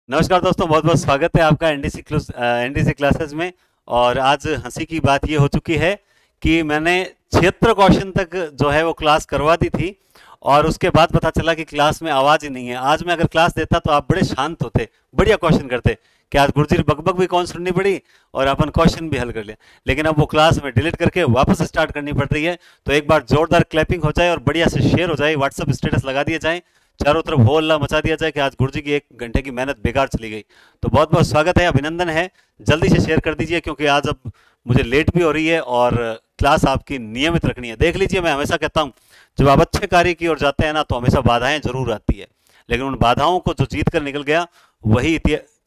नमस्कार दोस्तों, बहुत बहुत स्वागत है आपका एनडीसी क्लासेस में। और आज हंसी की बात ये हो चुकी है कि मैंने 76 क्वेश्चन तक जो है वो क्लास करवा दी थी और उसके बाद पता चला कि क्लास में आवाज ही नहीं है। आज मैं अगर क्लास देता तो आप बड़े शांत होते, बढ़िया क्वेश्चन करते कि आज गुरजीर बकबक भी कौन सुननी पड़ी और अपन क्वेश्चन भी हल कर लिया। लेकिन अब वो क्लास में डिलीट करके वापस स्टार्ट करनी पड़ रही है। तो एक बार जोरदार क्लैपिंग हो जाए और बढ़िया से शेयर हो जाए, व्हाट्सअप स्टेटस लगा दिया जाए, चारों तरफ हो हल्ला मचा दिया जाए कि आज गुरुजी की 1 घंटे की मेहनत बेकार चली गई। तो बहुत बहुत स्वागत है, अभिनंदन है। जल्दी से शेयर कर दीजिए क्योंकि आज अब मुझे लेट भी हो रही है और क्लास आपकी नियमित रखनी है। देख लीजिए, मैं हमेशा कहता हूं जब आप अच्छे कार्य की ओर जाते हैं ना तो हमेशा बाधाएं जरूर आती है, लेकिन उन बाधाओं को जो जीत कर निकल गया वही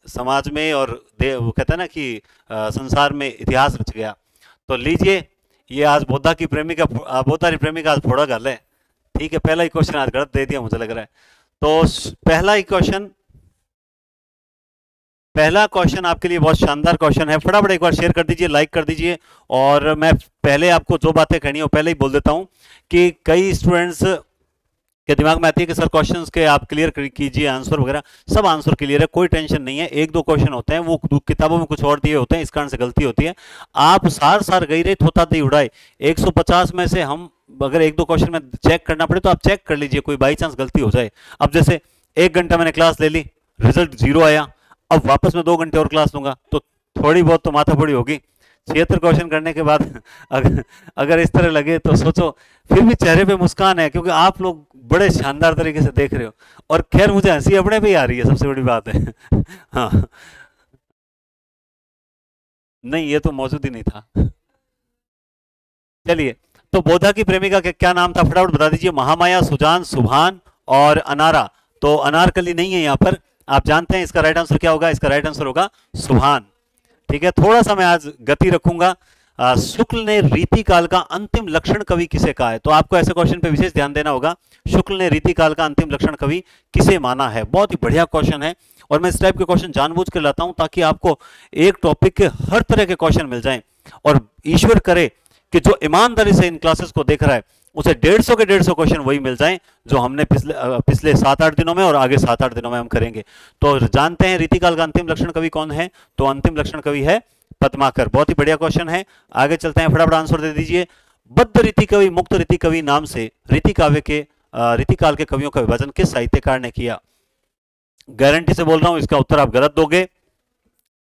समाज में और वो कहते हैं ना कि संसार में इतिहास रच गया। तो लीजिए, ये आज बोधा की प्रेमिका आज फोड़ा गल है। ठीक है, पहला ही क्वेश्चन आज गलत दे दिया मुझे लग रहा है। तो पहला क्वेश्चन आपके लिए बहुत शानदार क्वेश्चन है। फटाफट एक बार शेयर कर दीजिए, लाइक कर दीजिए। और मैं पहले आपको जो बातें कहनी है पहले ही बोल देता हूं कि कई स्टूडेंट्स के दिमाग में आती है कि सर क्वेश्चंस के आप क्लियर कीजिए, आंसर वगैरह सब आंसर क्लियर है, कोई टेंशन नहीं है। एक दो क्वेश्चन होते हैं वो किताबों में कुछ और दिए होते हैं, इस कारण से गलती होती है। आप सार सार गई रहे होता दी उड़ाए। 150 में से हम अगर एक दो क्वेश्चन में चेक करना पड़े तो आप चेक कर लीजिए, कोई बाई चांस गलती हो जाए। अब जैसे 1 घंटा मैंने क्लास ले ली, रिजल्ट 0 आया, अब वापस मैं 2 घंटे और क्लास लूंगा तो थोड़ी बहुत तो माथापड़ी होगी। 76 क्वेश्चन करने के बाद अगर इस तरह लगे तो सोचो, फिर भी चेहरे पे मुस्कान है क्योंकि आप लोग बड़े शानदार तरीके से देख रहे हो। और खैर मुझे हंसी अपने पे ही आ रही है, सबसे बड़ी बात है। हाँ, नहीं ये तो मौजूद ही नहीं था। चलिए, तो बोधा की प्रेमिका का क्या नाम था फटाफट बता दीजिए। महामाया, सुजान, सुभान और अनारा। तो अनारकली नहीं है यहाँ पर। आप जानते हैं इसका राइट आंसर क्या होगा? इसका राइट आंसर होगा सुभान। ठीक है, थोड़ा सा मैं आज गति रखूंगा। शुक्ल ने रीति काल का अंतिम लक्षण कवि किसे कहा है? तो आपको ऐसे क्वेश्चन पे विशेष ध्यान देना होगा। शुक्ल ने रीति काल का अंतिम लक्षण कवि किसे माना है? बहुत ही बढ़िया क्वेश्चन है और मैं इस टाइप के क्वेश्चन जानबूझ कर लाता हूं ताकि आपको एक टॉपिक के हर तरह के क्वेश्चन मिल जाएं। और ईश्वर करे कि जो ईमानदारी से इन क्लासेस को देख रहा है उसे 150 के 150 क्वेश्चन वही मिल जाएं जो हमने पिछले 7-8 दिनों में और आगे 7-8 दिनों में हम करेंगे। तो जानते हैं रीतिकाल का अंतिम लक्षण कवि कौन है? तो अंतिम लक्षण कवि है पद्माकर। बहुत ही बढ़िया क्वेश्चन है, आगे चलते हैं, फटाफट आंसर दे दीजिए। बद्ध रीति कवि, मुक्त रीति कवि नाम से रीतिकाल के कवियों का विभाजन किस साहित्यकार ने किया? गारंटी से बोल रहा हूं इसका उत्तर आप गलत दोगे।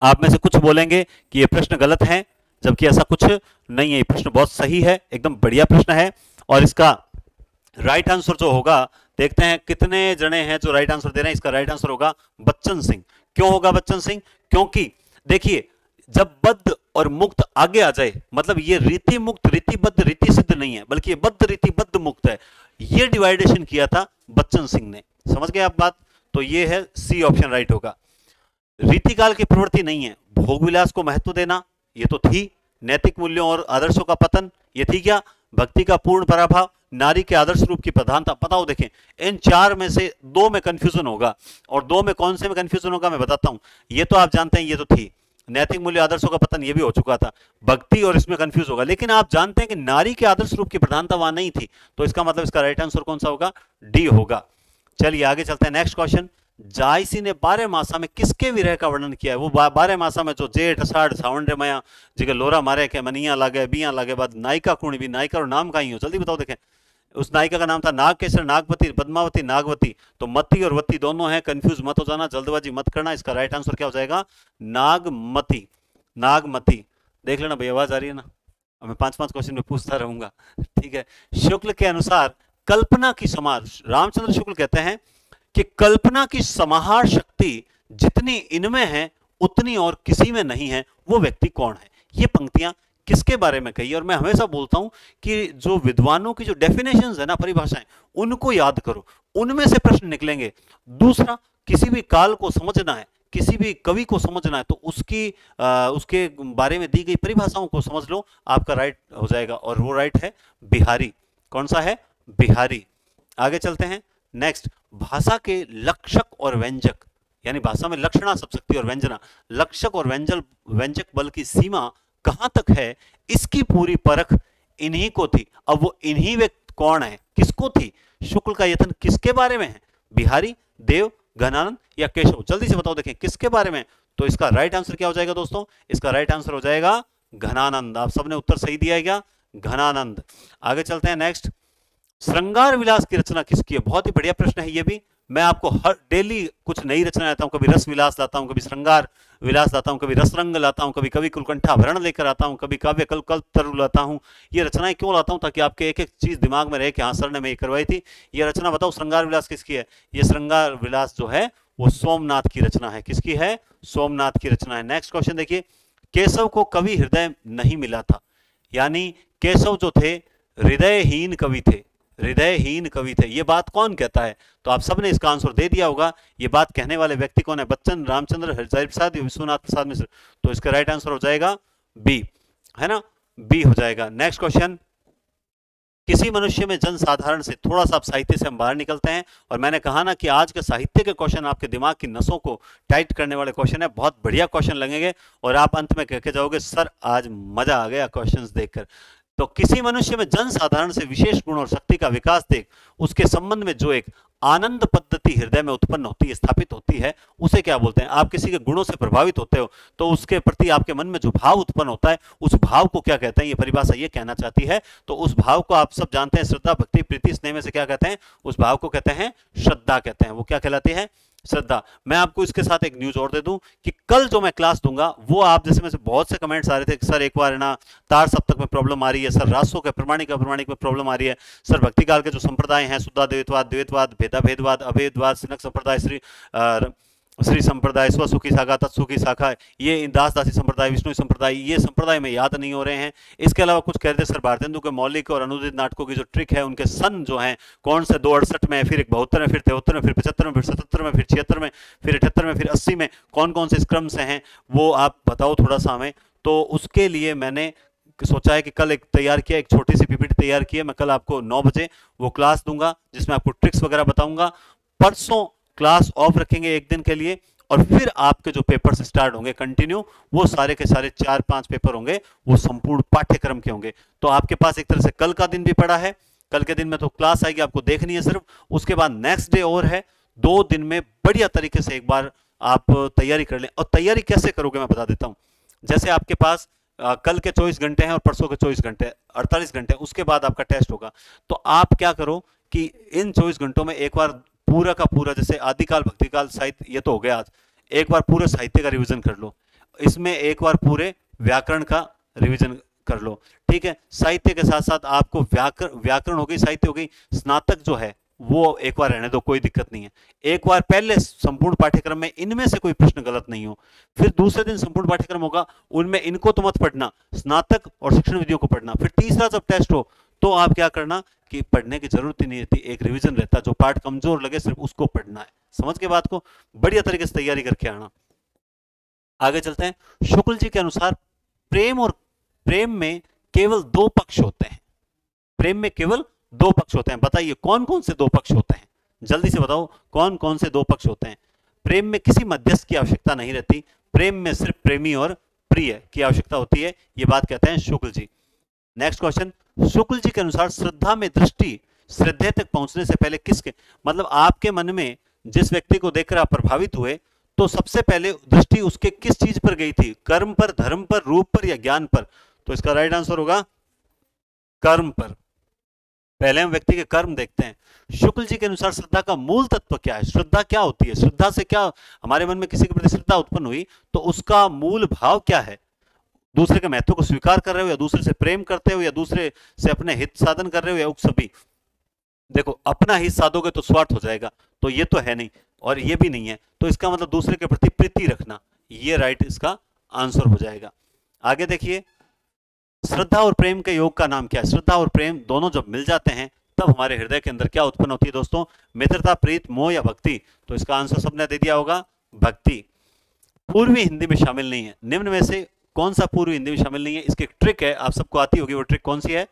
आप में से कुछ बोलेंगे कि यह प्रश्न गलत है, जबकि ऐसा कुछ नहीं है, ये प्रश्न बहुत सही है, एकदम बढ़िया प्रश्न है। और इसका राइट आंसर जो होगा, देखते हैं कितने जने हैं जो राइट आंसर दे रहे हैं। इसका राइट आंसर होगा बच्चन सिंह। क्यों होगा बच्चन सिंह? क्योंकि देखिए, जब बद्ध और मुक्त आगे आ जाए, मतलब ये रीति मुक्त, रीति बद्ध, रीति सिद्ध नहीं है, बल्कि ये बद्ध रीति बद्ध मुक्त है। ये डिवाइडेशन किया था बच्चन सिंह ने। समझ गए आप बात? तो ये है सी ऑप्शन राइट होगा। रीतिकाल की प्रवृत्ति नहीं है, भोग विलास को महत्व देना ये तो थी, नैतिक मूल्यों और आदर्शों का पतन ये थी क्या? भक्ति का पूर्ण पराभव, नारी के आदर्श रूप की प्रधानता। बताओ, देखें इन 4 में से 2 में कंफ्यूजन होगा और 2 में कौन से में कंफ्यूजन होगा मैं बताता हूं। ये तो आप जानते हैं, ये तो थी नैतिक मूल्य आदर्शों का पतन, ये भी हो चुका था। भक्ति और इसमें कंफ्यूज होगा, लेकिन आप जानते हैं कि नारी के आदर्श रूप की प्रधानता वहां नहीं थी। तो इसका मतलब इसका राइट आंसर कौन सा होगा? डी होगा। चलिए आगे चलते हैं, नेक्स्ट क्वेश्चन। जायसी ने 12 मासा में किसके विरह का वर्णन किया है? वो 12 मासा में जो जेठ अषाढ़ सावन रे मया जिके लोरा मारे के मनिया लागे बिया लागे बाद नायिका कौन भी? नायिका और नाम का ही हो, जल्दी बताओ। देखें, उस नायिका का नाम था नागकेशर, नागवती, पद्मावती, नागवती। तो मती और वती दोनों हैं, कंफ्यूज मत हो जाना, जल्दबाजी मत करना। इसका राइट आंसर क्या हो जाएगा? नागमती। नागमती। देख लेना भाई, आवाज आ रही है ना? मैं 5-5 क्वेश्चन में पूछता रहूंगा। ठीक है। शुक्ल के अनुसार कल्पना की समार, रामचंद्र शुक्ल कहते हैं कि कल्पना की समाहार शक्ति जितनी इनमें है उतनी और किसी में नहीं है, वो व्यक्ति कौन है? ये पंक्तियां किसके बारे में कही? और मैं हमेशा बोलता हूं कि जो विद्वानों की जो डेफिनेशंस है ना, परिभाषाएं, उनको याद करो, उनमें से प्रश्न निकलेंगे। दूसरा, किसी भी काल को समझना है, किसी भी कवि को समझना है तो उसके बारे में दी गई परिभाषाओं को समझ लो, आपका राइट हो जाएगा। और वो राइट है बिहारी। कौन सा है? बिहारी। आगे चलते हैं, नेक्स्ट। भाषा के लक्षक और व्यंजक, यानी भाषा में लक्षणा, शब्दशक्ति और व्यंजना, लक्षक और व्यंजक बल की सीमा कहां तक है, इसकी पूरी परख इन्हीं को थी। अब वो इन्हीं व्यक्ति कौन है, किसको थी? शुक्ल का यत्न किसके बारे में है? बिहारी, देव, घनानंद या केशव? जल्दी से बताओ, देखें किसके बारे में। तो इसका राइट आंसर क्या हो जाएगा दोस्तों? इसका राइट आंसर हो जाएगा घनानंद। आप सबने उत्तर सही दिया है क्या? घनानंद। आगे चलते हैं नेक्स्ट। श्रृंगार विलास की रचना किसकी है? बहुत ही बढ़िया प्रश्न है ये भी। मैं आपको हर डेली कुछ नई रचना लाता हूं, कभी रस विलास लाता हूं, कभी श्रृंगार विलास लाता हूं, कभी रसरंग लाता हूं, कभी कवि कुलकंठा भरण लेकर आता हूं, कभी काव्य कल्पतरु लाता हूं। ये रचनाएं क्यों लाता हूं? ताकि आपके एक एक चीज दिमाग में रहे कि हाँ सर ने मैं ये करवाई थी। ये रचना बताओ श्रृंगार विलास किसकी है? ये श्रृंगार विलास जो है वो सोमनाथ की रचना है। किसकी है? सोमनाथ की रचना है। नेक्स्ट क्वेश्चन देखिए, केशव को कवि हृदय नहीं मिला था, यानी केशव जो थे हृदयहीन कवि थे, हृदयहीन कवि थे। ये बात कौन कहता है? तो आप सबने इसका आंसर दे दिया होगा। ये बात कहने वाले व्यक्ति कौन है? बच्चन रामचंद्र, हरजाई प्रसाद, विश्वनाथ प्रसाद मिश्र। तो इसका राइट आंसर हो जाएगा बी, है ना, बी हो जाएगा। नेक्स्ट क्वेश्चन, किसी मनुष्य में जनसाधारण से थोड़ा सा आप साहित्य से हम बाहर निकलते हैं, और मैंने कहा ना कि आज के साहित्य के क्वेश्चन आपके दिमाग की नसों को टाइट करने वाले क्वेश्चन है। बहुत बढ़िया क्वेश्चन लगेंगे और आप अंत में कह के जाओगे सर आज मजा आ गया क्वेश्चंस देखकर। तो किसी मनुष्य में जनसाधारण से विशेष गुण और शक्ति का विकास देख उसके संबंध में जो एक आनंद पद्धति हृदय में उत्पन्न होती है, स्थापित होती है, उसे क्या बोलते हैं? आप किसी के गुणों से प्रभावित होते हो तो उसके प्रति आपके मन में जो भाव उत्पन्न होता है उस भाव को क्या कहते हैं? ये परिभाषा ये कहना चाहती है। तो उस भाव को आप सब जानते हैं, श्रद्धा भक्ति प्रीति स्नेह में से क्या कहते हैं? उस भाव को कहते हैं श्रद्धा कहते हैं। वो क्या कहलाती है? श्रद्धा। मैं आपको इसके साथ एक न्यूज और दे दूं कि कल जो मैं क्लास दूंगा वो आप जैसे में से बहुत से कमेंट्स आ रहे थे, सर एक बार है ना तार सप्तक में प्रॉब्लम आ रही है, सर रासों के प्रमाणिक अप्रमाणिक में प्रॉब्लम आ रही है, सर भक्ति काल के जो संप्रदाय हैं शुद्धा द्वैतवाद, द्वैतवाद, भेदा भेदवाद, अभेदवाद, सिनक संप्रदाय, श्री संप्रदाय, स्वसुखी शाखा, तत्सुखी शाखा, ये दास दासी संप्रदाय, विष्णु संप्रदाय, ये संप्रदाय में याद नहीं हो रहे हैं। इसके अलावा कुछ कह रहे थे सर भारतेंदु के मौलिक और अनुदित नाटकों की जो ट्रिक है उनके सन जो हैं कौन से 268 में, फिर 72 में, फिर 73 में, फिर 75 में, फिर 77 में, फिर 76 में, फिर 78 में, फिर 80 में, कौन कौन से क्रम से हैं वो आप बताओ थोड़ा सा हमें। तो उसके लिए मैंने सोचा है कि कल एक तैयार किया, एक छोटी सी पीपीटी तैयार की है। मैं कल आपको 9 बजे वो क्लास दूंगा जिसमें आपको ट्रिक्स वगैरह बताऊंगा। परसों क्लास ऑफ रखेंगे एक दिन के लिए और फिर आपके जो पेपर्स स्टार्ट होंगे कंटिन्यू, वो सारे के सारे 4-5 पेपर होंगे, वो संपूर्ण पाठ्यक्रम के होंगे। तो आपके पास एक तरह से कल का दिन भी पड़ा है। कल के दिन में तो क्लास आएगी, आपको देखनी है सिर्फ। उसके बाद नेक्स्ट डे और है, 2 दिन में बढ़िया तरीके से एक बार आप तैयारी कर लें। और तैयारी कैसे करोगे मैं बता देता हूं। जैसे आपके पास कल के 24 घंटे हैं और परसों के 24 घंटे, 48 घंटे, उसके बाद आपका टेस्ट होगा। तो आप क्या करो कि इन 24 घंटों में एक बार पूरा का पूरा, जैसे आदिकाल भक्तिकाल साहित्य ये तो हो गया आज, एक बार पूरे साहित्य का रिवीजन कर लो। इसमें एक बार पूरे व्याकरण का रिवीजन कर लो, ठीक है। साहित्य के साथ साथ आपको व्याकरण हो गई, साहित्य हो गई, स्नातक जो है वो एक बार रहने दो, कोई दिक्कत नहीं है। एक बार पहले संपूर्ण पाठ्यक्रम में इनमें से कोई प्रश्न गलत नहीं हो, फिर दूसरे दिन संपूर्ण पाठ्यक्रम होगा, उनमें इनको तो मत पढ़ना, स्नातक और शिक्षण विधियों को पढ़ना। फिर तीसरा जब टेस्ट हो तो आप क्या करना कि पढ़ने की जरूरत ही नहीं रहती, एक रिवीजन रहता, जो पार्ट कमजोर लगे सिर्फ उसको पढ़ना है। समझ के बात को, बढ़िया तरीके से तैयारी करके आना। आगे चलते हैं। शुक्ल जी के अनुसार प्रेम में केवल 2 पक्ष होते हैं। प्रेम में केवल 2 पक्ष होते हैं। बताइए कौन कौन से 2 पक्ष होते हैं? जल्दी से बताओ कौन कौन से 2 पक्ष होते हैं? प्रेम में किसी मध्यस्थ की आवश्यकता नहीं रहती, प्रेम में सिर्फ प्रेमी और प्रिय की आवश्यकता होती है। ये बात कहते हैं शुक्ल जी। नेक्स्ट क्वेश्चन, शुक्ल जी के अनुसार श्रद्धा में दृष्टि श्रद्धेय तक पहुंचने से पहले किसके, मतलब आपके मन में जिस व्यक्ति को देखकर आप प्रभावित हुए तो सबसे पहले दृष्टि उसके किस चीज पर गई थी? कर्म पर, धर्म पर, रूप पर या ज्ञान पर? तो इसका राइट आंसर होगा कर्म पर। पहले हम व्यक्ति के कर्म देखते हैं। शुक्ल जी के अनुसार श्रद्धा का मूल तत्व क्या है? श्रद्धा क्या होती है? श्रद्धा से क्या हमारे मन में किसी के प्रति श्रद्धा उत्पन्न हुई तो उसका मूल भाव क्या है? दूसरे के महत्व को स्वीकार कर रहे हो, या दूसरे से प्रेम करते हो, या दूसरे से अपने हित साधन कर रहे हो, या सभी? देखो अपना हित साधोगे तो स्वार्थ हो जाएगा, तो ये तो है नहीं और ये भी नहीं है, तो इसका मतलब दूसरे के प्रति प्रीति रखना, ये राइट इसका आंसर हो जाएगा। आगे देखिए, श्रद्धा और प्रेम के योग का नाम क्या है? श्रद्धा और प्रेम दोनों जब मिल जाते हैं तब हमारे हृदय के अंदर क्या उत्पन्न होती है दोस्तों? मित्रता, प्रीत, मोह या भक्ति? तो इसका आंसर सबने दे दिया होगा, भक्ति। पूर्वी हिंदी में शामिल नहीं है, निम्न में से कौन सा पूर्वी हिंदी में शामिल नहीं है? इसकी एक ट्रिक है, आप सबको आती होगी, वो ट्रिक कौन सी है?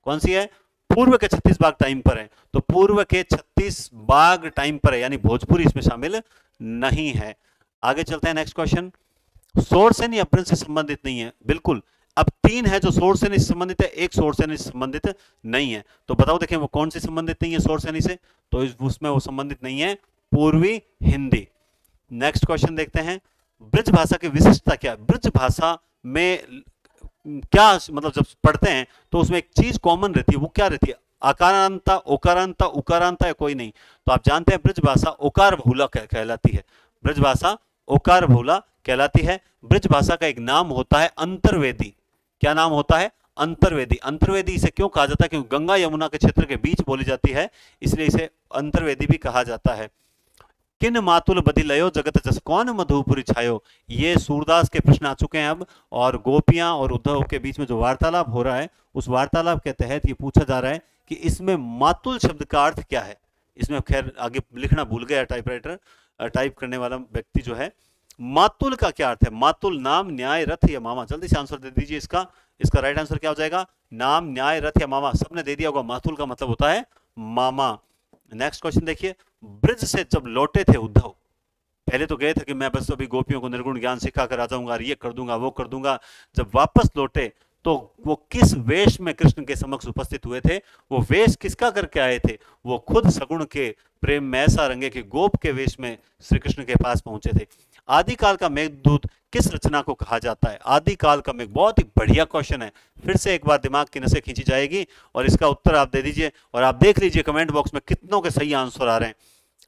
कौन सी है? पूर्व के 36 भाग टाइम पर है, तो पूर्व के 36 भाग टाइम पर है, यानी भोजपुरी इसमें शामिल नहीं है। आगे चलते हैं, नेक्स्ट क्वेश्चन। सोर्सेन या अपभ्रंश से संबंधित नहीं है, बिल्कुल। अब 3 है जो सोर्सेन से संबंधित है, एक सोर्सेन से संबंधित नहीं है। तो बताओ देखें वो कौन सी संबंधित नहीं है सोर्सेन से? तो उसमें वो संबंधित नहीं है पूर्वी हिंदी। नेक्स्ट क्वेश्चन देखते हैं, ब्रज भाषा की विशिष्टता क्या है? ब्रज भाषा में क्या मतलब जब पढ़ते हैं तो उसमें एक चीज कॉमन रहती है, वो क्या रहती है? आकारांता, ओकारांता, उकारांता या कोई नहीं? तो आप जानते हैं ब्रज भाषा ओकार बहुला कहलाती है। ब्रज भाषा ओकार बहुला कहलाती है। ब्रज भाषा का एक नाम होता है अंतर्वेदी। क्या नाम होता है? अंतर्वेदी। अंतर्वेदी इसे क्यों कहा जाता है? क्योंकि गंगा यमुना के क्षेत्र के बीच बोली जाती है, इसलिए इसे अंतर्वेदी भी कहा जाता है। किन मातुल बदिलयो जगत जस, कौन मधुपुरी छायो? ये सूरदास के प्रश्न आ चुके हैं अब, और गोपियां और उद्धव के बीच में जो वार्तालाप हो रहा है, उस वार्तालाप के तहत ये पूछा जा रहा है कि इसमें मातुल शब्द का अर्थ क्या है। इसमें खैर आगे लिखना भूल गया टाइपराइटर, टाइप करने वाला व्यक्ति जो है। मातुल का क्या अर्थ है? मातुल नाम, न्याय, रथ या मामा? जल्दी से आंसर दे दीजिए इसका। इसका राइट आंसर क्या हो जाएगा? नाम, न्याय, रथ या मामा। सबने दे दिया होगा। मातुल का मतलब होता है मामा। नेक्स्ट क्वेश्चन देखिए, ब्रज से जब लौटे थे उद्धव, पहले तो गए थे कि मैं बस अभी गोपियों को निर्गुण ज्ञान सिखा कर आ जाऊंगा, ये कर दूंगा, वो कर दूंगा। जब वापस लौटे तो वो किस वेश में कृष्ण के समक्ष उपस्थित हुए थे? वो वेश किसका करके आए थे? वो खुद सगुण के प्रेम में ऐसा रंगे कि गोप के वेश में श्री कृष्ण के पास पहुंचे थे। आदिकाल का मेघदूत किस रचना को कहा जाता है? आदिकाल का मेघ, बहुत ही बढ़िया क्वेश्चन है। फिर से एक बार दिमाग की नसें खींची जाएगी और इसका उत्तर आप दे दीजिए, और आप देख लीजिए कमेंट बॉक्स में कितनों के सही आंसर आ रहे हैं।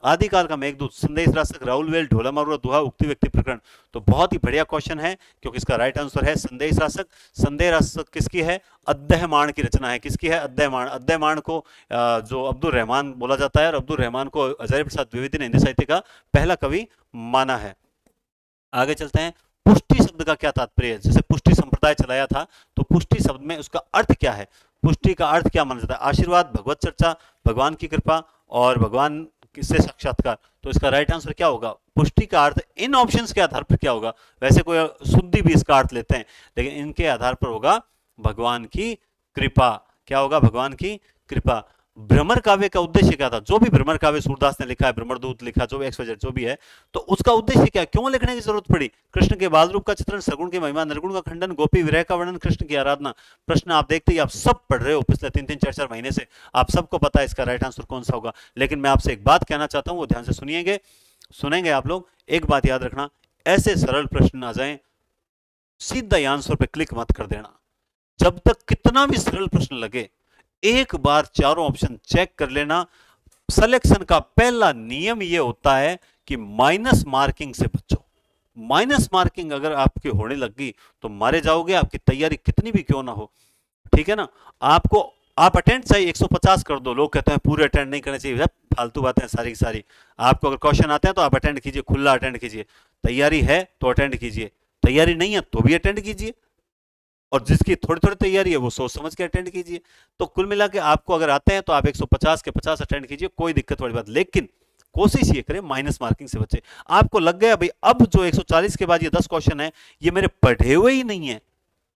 आदिकाल का मेघदूत, संदेश रासक, राहुल वेल, ढोला मारुआ, दुहा, उक्ति व्यक्ति प्रकरण। तो बहुत ही बढ़िया क्वेश्चन है, क्योंकि इसका राइट आंसर है संदेश रासक। संदेश रासक किसकी है? अद्दहमाण की रचना है। किसकी है? अद्दहमाण। अद्दहमाण को जो अब्दुल रहमान बोला जाता है, और अब्दुल रहमान को हजारी प्रसाद द्विवेदी ने हिंदी साहित्य का पहला कवि माना है। आगे चलते हैं, पुष्टि शब्द का क्या तात्पर्य है? जैसे पुष्टि संप्रदाय चलाया था, तो पुष्टि शब्द में उसका अर्थ क्या है? पुष्टि का अर्थ क्या माना जाता है? आशीर्वाद, भगवत चर्चा, भगवान की कृपा और भगवान से साक्षात्कार। तो इसका राइट आंसर क्या होगा? पुष्टि का अर्थ इन ऑप्शंस के आधार पर क्या होगा? वैसे कोई शुद्धि भी इसका अर्थ लेते हैं, लेकिन इनके आधार पर होगा भगवान की कृपा। क्या होगा? भगवान की कृपा। भ्रमर काव्य का उद्देश्य क्या था? जो भी भ्रमर काव्य सूरदास ने लिखा है, भ्रमरदूत लिखा, जो भी XYZ जो भी है, तो उसका उद्देश्य क्या? क्यों लिखने की जरूरत पड़ी? कृष्ण के बाल रूप का चित्रण, सगुण की महिमा, निर्गुण का खंडन, गोपी विरह का वर्णन, कृष्ण की आराधना। प्रश्न आप देखते ही आप सब पढ़ रहे हो पिछले 3-3, 4-4 महीने से, आप सबको पता है इसका राइट आंसर कौन सा होगा। लेकिन मैं आपसे एक बात कहना चाहता हूं, वो ध्यान से सुनिएंगे, सुनेंगे आप लोग। एक बात याद रखना, ऐसे सरल प्रश्न आ जाए, सीधा आंसर पे क्लिक मत कर देना। जब तक कितना भी सरल प्रश्न लगे, एक बार चारों ऑप्शन चेक कर लेना। सिलेक्शन का पहला नियम यह होता है कि माइनस मार्किंग से बचो। माइनस मार्किंग अगर आपके होने लगी तो मारे जाओगे, आपकी तैयारी कितनी भी क्यों ना हो। ठीक है ना? आपको आप अटेंड चाहिए 150 कर दो। लोग कहते हैं पूरे अटेंड नहीं करने चाहिए, फालतू बातें सारी की सारी। आपको अगर क्वेश्चन आते हैं तो आप अटेंड कीजिए, खुला अटेंड कीजिए। तैयारी है तो अटेंड कीजिए, तैयारी नहीं है तो भी अटेंड कीजिए, और जिसकी थोड़ी थोड़ी तैयारी है वो सोच समझ के अटेंड कीजिए। तो कुल मिला के आपको अगर आते हैं तो आप 150 के 50 अटेंड कीजिए, कोई दिक्कत वाली बात। लेकिन कोशिश ये करें माइनस मार्किंग से बचे। आपको लग गया भाई अब जो 140 के बाद ये 10 क्वेश्चन है ये मेरे पढ़े हुए ही नहीं है,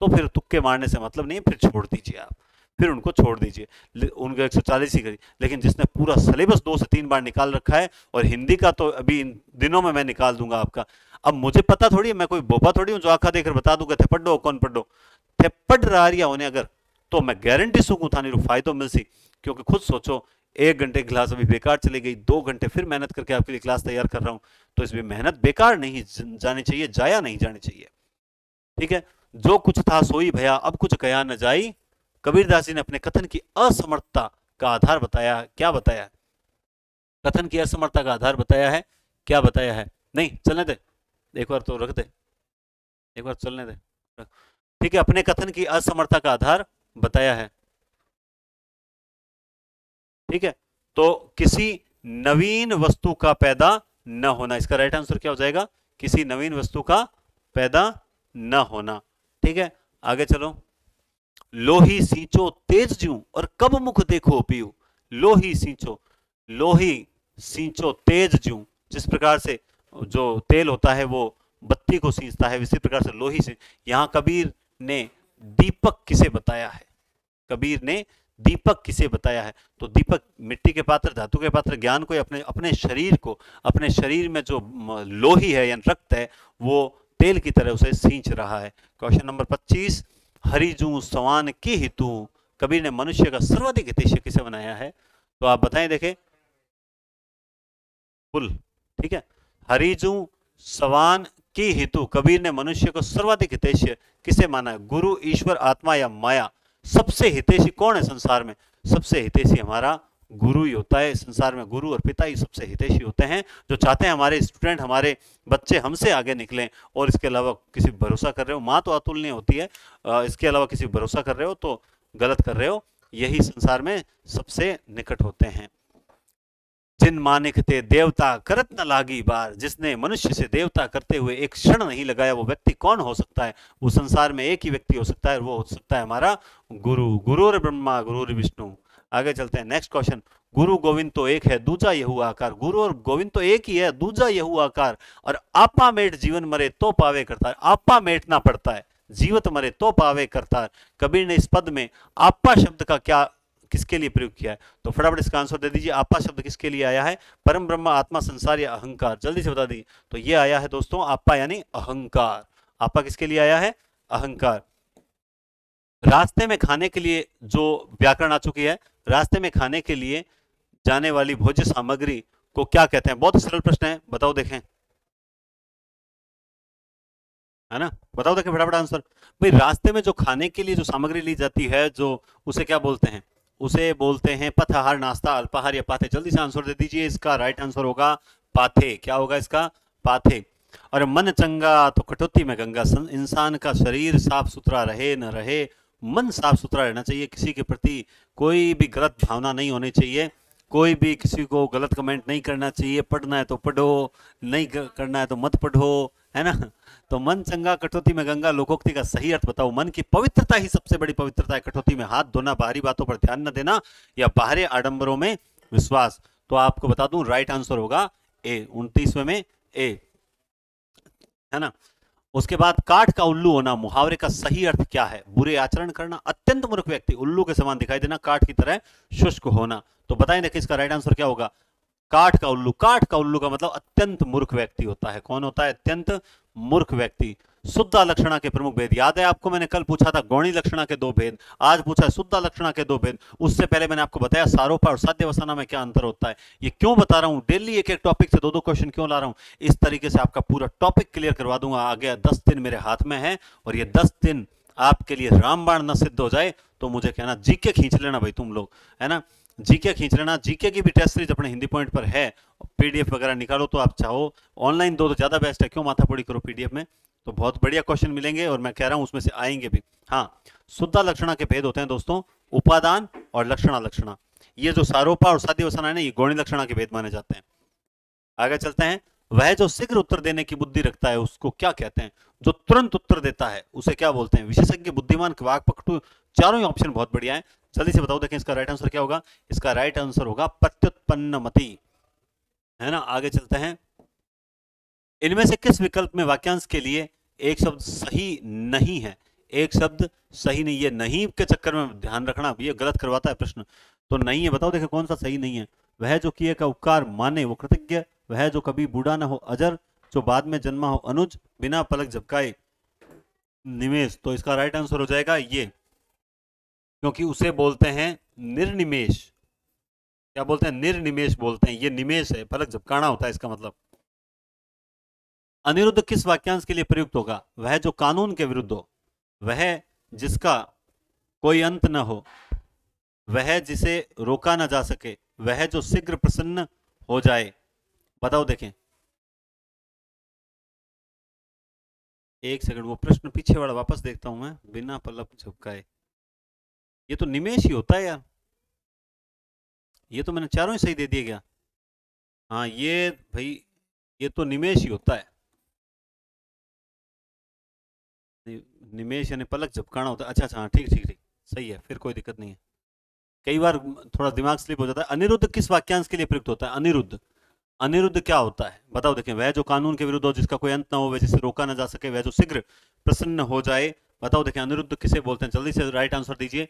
तो फिर तुक्के मारने से मतलब नहीं है, फिर छोड़ दीजिए आप, फिर उनको छोड़ दीजिए, उनको 140 ही करिए। लेकिन जिसने पूरा सिलेबस 2 से 3 बार निकाल रखा है, और हिंदी का तो अभी इन दिनों में मैं निकाल दूंगा आपका। अब मुझे पता थोड़ी है, मैं कोई बोपा थोड़ी हूं जो आंखा देकर बता दूंगा थे पढ़ो कौन पढ़ो थे पढ़ रहा रिया होने। अगर तो मैं गारंटी सूखू था नहीं फायदो मिल सी, क्योंकि खुद सोचो 1 घंटे की क्लास अभी बेकार चली गई, 2 घंटे फिर मेहनत करके आपके लिए क्लास तैयार कर रहा हूं, तो इसमें मेहनत बेकार नहीं जानी चाहिए, जाया नहीं जानी चाहिए। ठीक है? जो कुछ था सोई भया, अब कुछ कया न जाई। कबीरदास जी ने अपने कथन की असमर्थता का आधार बताया। क्या बताया? कथन की असमर्थता का आधार बताया है। क्या बताया है? नहीं चलने दे, एक बार तो रख दे, एक बार चलने दे। ठीक है, अपने कथन की असमर्थता का आधार बताया है। ठीक है, तो किसी नवीन वस्तु का पैदा न होना, इसका राइट आंसर क्या हो जाएगा? किसी नवीन वस्तु का पैदा न होना। ठीक है, आगे चलो। लोही सींचो तेज ज्यों, और कब मुख देखो पीऊ। लोही सींचो, लोही सींचो तेज ज्यों, जिस प्रकार से जो तेल होता है वो बत्ती को सींचता है, इसी प्रकार से लोही से। यहां कबीर ने दीपक किसे बताया है? कबीर ने दीपक किसे बताया है? तो दीपक मिट्टी के पात्र, धातु के पात्र, ज्ञान को, अपने अपने शरीर को, अपने शरीर में जो लोही है या रक्त है वो तेल की तरह उसे सींच रहा है। क्वेश्चन नंबर 25, हरिजू सवान की हितु, कबीर ने मनुष्य का सर्वाधिक हितैषी किसे बनाया है? तो आप बताएं। देखें, पुल, ठीक है। हरिजू सवान की हेतु कबीर ने मनुष्य को सर्वाधिक हितैषी किसे माना है? गुरु, ईश्वर, आत्मा या माया? सबसे हितैषी कौन है संसार में? सबसे हितैषी हमारा गुरु ही होता है। संसार में गुरु और पिता ही सबसे हितैषी होते हैं, जो चाहते हैं हमारे स्टूडेंट, हमारे बच्चे हमसे आगे निकलें। और इसके अलावा किसी पर भरोसा कर रहे हो, माँ तो अतुलनीय होती है, इसके अलावा किसी पर भरोसा कर रहे हो तो गलत कर रहे हो। यही संसार में सबसे निकट होते हैं। जिन मानिक थे देवता करत न लागी बार, जिसने मनुष्य से देवता करते हुए एक क्षण नहीं लगाया, वो व्यक्ति कौन हो सकता है? वो संसार में एक ही व्यक्ति हो सकता है, वो हो सकता है हमारा गुरु। गुरुर ब्रह्मा गुरुर विष्णु। आगे चलते हैं, नेक्स्ट क्वेश्चन। गुरु गोविंद तो एक है, दूजा यहू आकार। गुरु और गोविंद तो एक ही है, दूजा यहू आकार। और आपा मेट जीवन मरे तो पावे करता है। आपा मेटना पड़ता है, जीवत मरे तो पावे करता है। कबीर ने इस पद में आपा शब्द का क्या, किसके लिए प्रयोग किया है? तो फटाफट इसका आंसर दे दीजिए। आपा शब्द किसके लिए आया है? परम ब्रह्म, आत्मा, संसार या अहंकार? जल्दी से बता दीजिए। तो ये आया है दोस्तों आपा यानी अहंकार। आपा किसके लिए आया है? अहंकार। रास्ते में खाने के लिए जो व्याकरण आ चुकी है, रास्ते में खाने के लिए जाने वाली भोज्य सामग्री को क्या कहते हैं? बहुत सरल प्रश्न है, बताओ देखें, है ना? बताओ देखें फटाफट आंसर। भाई रास्ते में जो खाने के लिए जो सामग्री ली जाती है, जो उसे क्या बोलते हैं? उसे बोलते हैं पथाहार, नाश्ता, अल्पाहार या पाथे? जल्दी से आंसर दे दीजिए। इसका राइट आंसर होगा पाथे। क्या होगा इसका? पाथे। और मन चंगा तो कटौती में गंगा। इंसान का शरीर साफ सुथरा रहे न रहे, मन साफ सुथरा रहना चाहिए। किसी के प्रति कोई भी गलत भावना नहीं होनी चाहिए, कोई भी किसी को गलत कमेंट नहीं करना चाहिए। पढ़ना है तो पढ़ो, नहीं करना है तो मत पढ़ो, है ना? तो मन चंगा कटौती में गंगा, लोकोक्ति का सही अर्थ बताओ। मन की पवित्रता ही सबसे बड़ी पवित्रता है। कटौती में हाथ धोना, बाहरी बातों पर ध्यान न देना या बाहरी आडंबरों में विश्वास? तो आपको बता दूं राइट आंसर होगा ए, 29वें में ए, है ना? उसके बाद काठ का उल्लू होना, मुहावरे का सही अर्थ क्या है? बुरे आचरण करना, अत्यंत मूर्ख व्यक्ति, उल्लू के समान दिखाई देना, काठ की तरह शुष्क होना। तो बताएं कि इसका राइट आंसर क्या होगा? काठ का उल्लू। काठ का उल्लू का मतलब अत्यंत मूर्ख व्यक्ति होता है। कौन होता है? अत्यंत मूर्ख व्यक्ति। शुद्ध लक्षणा के प्रमुख भेद याद है आपको? मैंने कल पूछा था गौणी लक्षणा के दो भेद, आज पूछा है शुद्ध लक्षणा के दो भेद। उससे पहले मैंने आपको बताया सारोपा और साध्यवसाना में क्या अंतर होता है। ये क्यों बता रहा हूं? डेली एक एक टॉपिक से दो दो क्वेश्चन क्यों ला रहा हूं? इस तरीके से आपका पूरा टॉपिक क्लियर करवा दूंगा। आगे 10 दिन मेरे हाथ में है, और ये 10 दिन आपके लिए रामबाण न सिद्ध हो जाए तो मुझे कहना जीके खींच लेना भाई तुम लोग, है ना? जीके खींच लेना। जीके की भी टेस्ट सीरीज अपने हिंदी पॉइंट पर है, पीडीएफ वगैरह निकालो तो आप चाहो ऑनलाइन दो तो ज्यादा बेस्ट है। क्यों माथापड़ी करो? पीडीएफ में तो बहुत बढ़िया क्वेश्चन मिलेंगे, और मैं कह रहा हूं उसमें से आएंगे भी। हाँ, शुद्ध लक्षणा के भेद होते हैं दोस्तों, उपादान और लक्षणा लक्षणा। ये जो सारोपा और साध्यवसाना है ना, ये गौणी लक्षणा के भेद माने जाते हैं। आगे चलते हैं। वह जो शीघ्र उत्तर देने की बुद्धि रखता है उसको क्या कहते हैं? जो तुरंत उत्तर देता है उसे क्या बोलते हैं? विशेषज्ञ, बुद्धिमान, वाक्पटु? चारों ही ऑप्शन बहुत बढ़िया है। जल्दी से बताओ देखें इसका राइट आंसर क्या होगा? इसका राइट आंसर होगा प्रत्युत्पन्नमति, है ना? आगे चलते हैं। इनमें से किस विकल्प में वाक्यांश के लिए एक शब्द सही नहीं है? एक शब्द सही नहीं है, नहीं के चक्कर में ध्यान रखना, ये गलत करवाता है प्रश्न। तो नहीं है, बताओ देखें कौन सा सही नहीं है? वह जो किए का उपकार माने वो कृतज्ञ, वह जो कभी बूढ़ा ना हो अजर, जो बाद में जन्मा हो अनुज, बिना पलक झपकाए निमेश। तो इसका राइट आंसर हो जाएगा ये, क्योंकि उसे बोलते हैं निर्निमेश। क्या बोलते हैं? निर्निमेश बोलते हैं। ये निमेश है, पलक झपकाना होता है इसका मतलब। अनिरुद्ध किस वाक्यांश के लिए प्रयुक्त होगा? वह जो कानून के विरुद्ध हो, वह जिसका कोई अंत न हो, वह जिसे रोका न जा सके, वह जो शीघ्र प्रसन्न हो जाए। बताओ देखें। एक सेकंड, वो प्रश्न पीछे वाला वापस देखता हूं मैं। बिना पलक झपकाए, ये तो निमेश ही होता है यार। ये तो मैंने चारों ही सही दे दिए क्या? हाँ ये भाई, ये तो निमेश ही होता है। निमेश यानी पलक झपकाना होता है। अच्छा अच्छा, हाँ ठीक ठीक ठीक, सही है, फिर कोई दिक्कत नहीं है। कई बार थोड़ा दिमाग स्लिप हो जाता है। अनिरुद्ध किस वाक्यांश के लिए प्रयुक्त होता है? अनिरुद्ध, अनिरुद्ध क्या होता है? बताओ देखें। वह जो कानून के विरुद्ध हो, जिसका कोई अंत ना हो, वह जिसे रोका ना जा सके, वह जो शीघ्र प्रसन्न हो जाए। बताओ देखें अनिरुद्ध किसे बोलते हैं? जल्दी से राइट आंसर दीजिए।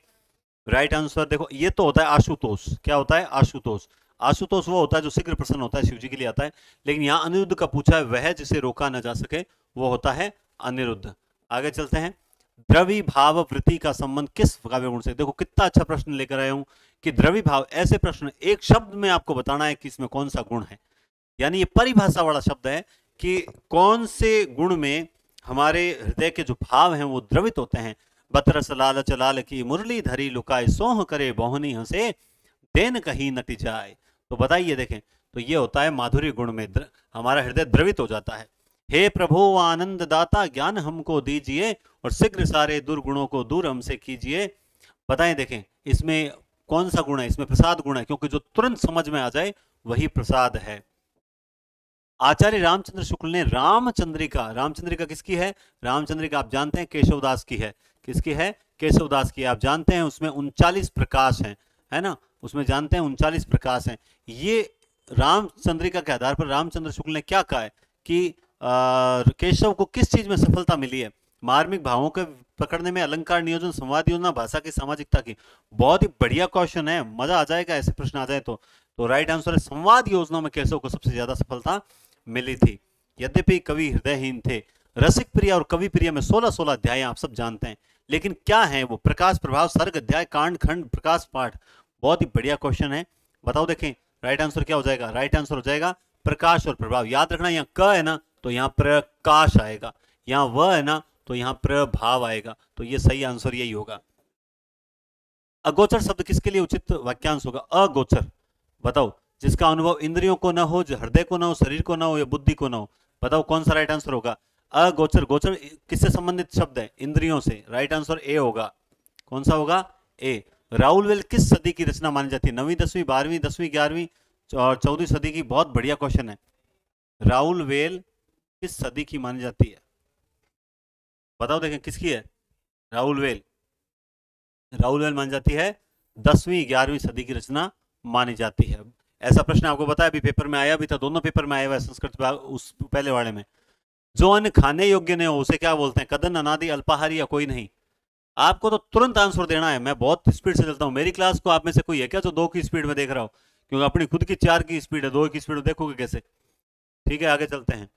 राइट आंसर देखो, ये तो होता है आशुतोष। क्या होता है? आशुतोष। आशुतोष वो होता है जो शीघ्र प्रसन्न होता है, शिव जी के लिए आता है। लेकिन यहाँ अनिरुद्ध का पूछा है, वह जिसे रोका ना जा सके, वो होता है अनिरुद्ध। आगे चलते हैं। द्रवी भाव वृत्ति का संबंध किस काव्य गुण से? देखो कितना अच्छा प्रश्न लेकर आया हूं कि द्रवी भाव, ऐसे प्रश्न एक शब्द में आपको बताना है कि इसमें कौन सा गुण है। यानी ये परिभाषा वाला शब्द है कि कौन से गुण में हमारे हृदय के जो भाव हैं वो द्रवित होते हैं। बतरस लालच लाल की मुरली धरी लुकाए, सोह करे बोहनी हंसे, देन कहीं नटी जाए। तो बताइए, देखें, तो ये होता है माधुर्य गुण में हमारा हृदय द्रवित हो जाता है। हे प्रभु आनंद दाता, ज्ञान हमको दीजिए और शीघ्र सारे दुर्गुणों को दूर हमसे कीजिए। बताएं, देखें, इसमें कौन सा गुण है? इसमें प्रसाद गुण है, क्योंकि जो तुरंत समझ में आ जाए वही प्रसाद है। आचार्य रामचंद्र शुक्ल ने रामचंद्रिका, रामचंद्रिका किसकी है? रामचंद्रिका आप जानते हैं केशवदास की है। किसकी है? केशवदास की। आप जानते हैं उसमें 39 प्रकाश हैं, है ना? उसमें जानते हैं 39 प्रकाश हैं। ये रामचंद्रिका के आधार पर रामचंद्र शुक्ल ने क्या कहा है कि केशव को किस चीज में सफलता मिली है? मार्मिक भावों के पकड़ने में, अलंकार नियोजन, संवाद योजना, भाषा की सामाजिकता की। बहुत ही बढ़िया क्वेश्चन है, मजा आ जाएगा ऐसे प्रश्न आ जाए तो राइट आंसर है संवाद योजना में केशव को सबसे ज्यादा सफलता मिली थी। यद्यपि कवि हृदयहीन थे। रसिक प्रिय और कवि प्रिय में 16-16 अध्याय आप सब जानते हैं, लेकिन क्या है वो? प्रकाश, प्रभाव, सर्ग, अध्याय, कांड, खंड, प्रकाश, पाठ। बहुत ही बढ़िया क्वेश्चन है, बताओ देखें राइट आंसर क्या हो जाएगा? राइट आंसर हो जाएगा प्रकाश और प्रभाव। याद रखना, यहाँ क है ना तो यहाँ प्रकाश आएगा, यहाँ व है ना तो यहाँ प्रभाव आएगा, तो ये सही आंसर यही होगा। अगोचर शब्द किसके लिए उचित वाक्यांश होगा? अगोचर, बताओ, जिसका अनुभव इंद्रियों को ना हो, हृदय को ना हो, शरीर को ना हो या बुद्धि को ना हो, बताओ कौन सा राइट आंसर होगा? अगोचर। गोचर किससे संबंधित शब्द है? इंद्रियों से। राइट आंसर ए होगा। कौन सा होगा? ए। राउलवेल किस सदी की रचना मानी जाती है? 9वीं, 10वीं, 12वीं, 10वीं, 11वीं और 14वीं सदी की? बहुत बढ़िया क्वेश्चन है। राउलवेल किस सदी की मानी जाती है? बताओ देखें किसकी है राउलवेल? राउलवेल मानी जाती है 10वीं 11वीं सदी की रचना मानी जाती है। ऐसा प्रश्न आपको बताया, अभी पेपर में आया भी था, दोनों पेपर में आया हुआ है संस्कृत उस पहले वाले में। जो अन्न खाने योग्य नहीं हो उसे क्या बोलते हैं? कदन, अनादि, अल्पाहारी या कोई नहीं? आपको तो तुरंत आंसर देना है। मैं बहुत स्पीड से चलता हूं। मेरी क्लास को आप में से कोई है क्या जो 2 की स्पीड में देख रहा हो? क्योंकि अपनी खुद की 4 की स्पीड है, 2 की स्पीड देखोगे कैसे? ठीक है, आगे चलते हैं।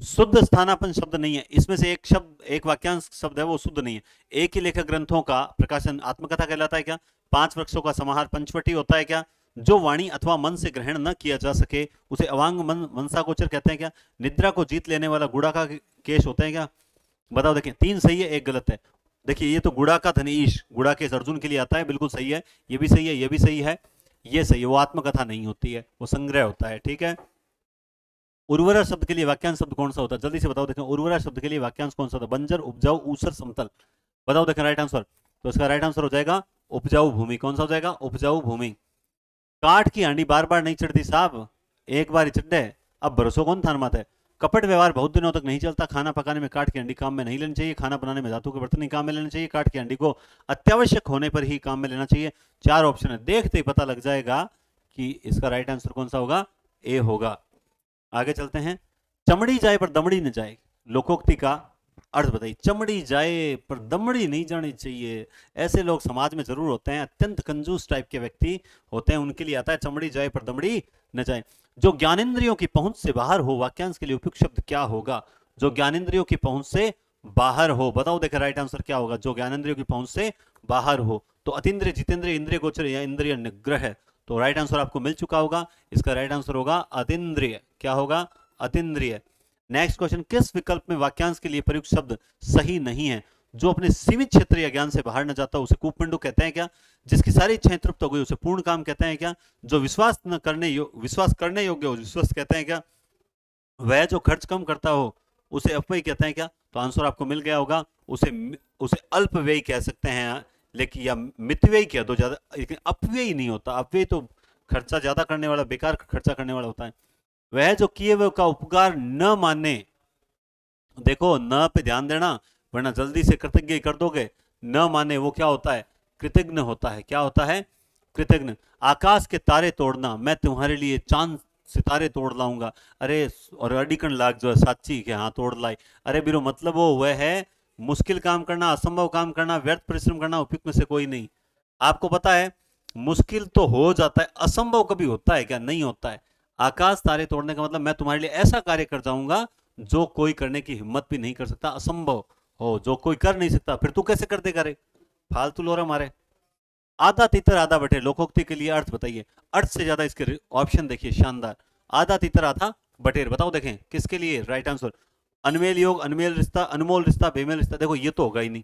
शुद्ध स्थानापन्न शब्द नहीं है, इसमें से एक शब्द, एक वाक्यांश शब्द है वो शुद्ध नहीं है। एक ही लेखक ग्रंथों का प्रकाशन आत्मकथा कहलाता है क्या? 5 वृक्षों का समाहार पंचवटी होता है क्या? जो वाणी अथवा मन से ग्रहण न किया जा सके उसे अवांग मनसागोचर कहते हैं क्या? निद्रा को जीत लेने वाला गुड़ा का केश होता है क्या? बताओ, देखिए 3 सही है, 1 गलत है। देखिए ये तो गुड़ा का धनीश, गुड़ा केश अर्जुन के लिए आता है, बिल्कुल सही है। ये भी सही है, ये भी सही है, ये सही है। वो आत्मकथा नहीं होती है, वो संग्रह होता है। ठीक है। उर्वरा शब्द के लिए वाक्यांश शब्द कौन सा होता है? जल्दी से बताओ, देखें उर्वरा शब्द के लिए वाक्यांश कौन सा होता है? बंजर, उपजाऊ, ऊसर, समतल। बताओ देखें राइट आंसर। तो इसका राइट आंसर हो जाएगा उपजाऊ भूमि। कौन सा हो जाएगा? उपजाऊ भूमि। काठ की हांडी बार बार नहीं चढ़ती साहब, एक बार ही चढ़े, अब भरोसा कौन थान माता है? कपट व्यवहार बहुत दिनों तक नहीं चलता। खाना पकाने में काठ की हांडी काम में नहीं लेनी चाहिए। खाना बनाने में धातु के बर्तन नहीं काम में लेना चाहिए। काठ की हांडी को अत्यावश्यक होने पर ही काम में लेना चाहिए। 4 ऑप्शन है, देखते ही पता लग जाएगा कि इसका राइट आंसर कौन सा होगा? ए होगा। आगे चलते हैं। चमड़ी जाए पर दमड़ी न जाए, लोकोक्ति का अर्थ बताइए। चमड़ी जाए पर दमड़ी नहीं जानी चाहिए। ऐसे लोग समाज में जरूर होते हैं, अत्यंत कंजूस टाइप के व्यक्ति होते हैं, उनके लिए आता है चमड़ी जाए पर दमड़ी न जाए। जो ज्ञानेंद्रियों की पहुंच से बाहर हो, वाक्यांश के लिए उपयुक्त शब्द क्या होगा? जो ज्ञानेंद्रियों की पहुंच से बाहर हो, बताओ देखे राइट आंसर क्या होगा? जो ज्ञानेंद्रियों की पहुंच से बाहर हो, तो अतीन्द्रिय, जितेंद्रिय, इंद्रिय गोचर या इंद्रिय निग्रह। तो राइट आंसर आपको मिल चुका होगा। इसका राइट आंसर होगा अतीन्द्रिय। क्या होगा? अतीन्द्रिय। नेक्स्ट क्वेश्चन, किस विकल्प में वाक्यांश के लिए प्रयुक्त शब्द सही नहीं है? जो अपने सीमित क्षेत्र या ज्ञान से बाहर न जाता उसे कूपमंडू कहते हैं क्या? जिसकी सारी इच्छाएं तृप्त हो गई उसे पूर्ण काम कहते हैं क्या? जो विश्वास करने योग्य हो विश्वास कहते हैं क्या? वह जो खर्च कम करता हो उसे अपव्यय कहते हैं क्या? तो आंसर आपको मिल गया होगा। उसे अल्प व्यय कह सकते हैं, लेकिन या मितव्यय कह दो ज्यादा, लेकिन अपव्यय नहीं होता। अपव्यय तो खर्चा ज्यादा करने वाला, बेकार खर्चा करने वाला होता है। वह जो किए हुए का उपकार न माने, देखो न पे ध्यान देना वरना जल्दी से कृतज्ञ कर दोगे। न माने वो क्या होता है? कृतज्ञ होता है। क्या होता है? कृतज्ञ। आकाश के तारे तोड़ना, मैं तुम्हारे लिए चांद सितारे तोड़ लाऊंगा। अरे और अडिकन लाग जो है साची के हाँ तोड़ लाई। अरे बिरो मतलब वो वह है मुश्किल काम करना, असंभव काम करना, व्यर्थ परिश्रम करना, उपयुक्त में से कोई नहीं। आपको पता है मुश्किल तो हो जाता है, असंभव कभी होता है क्या? नहीं होता है। आकाश तारे तोड़ने का मतलब मैं तुम्हारे लिए ऐसा कार्य कर जाऊंगा जो कोई करने की हिम्मत भी नहीं कर सकता, असंभव हो, जो कोई कर नहीं सकता, फिर तू कैसे कर देगा रे? फालतू लोरा मारे। आधा तीतर आधा बटे, लोकोक्ति के लिए अर्थ बताइए। अर्थ से ज्यादा इसके ऑप्शन देखिए, शानदार। आधा तीतर आधा बटेर। बताओ देखें किसके लिए राइट आंसर। अनमेल योग, अनमेल रिश्ता, अनमोल रिश्ता, बेमेल रिश्ता। देखो ये तो होगा ही नहीं,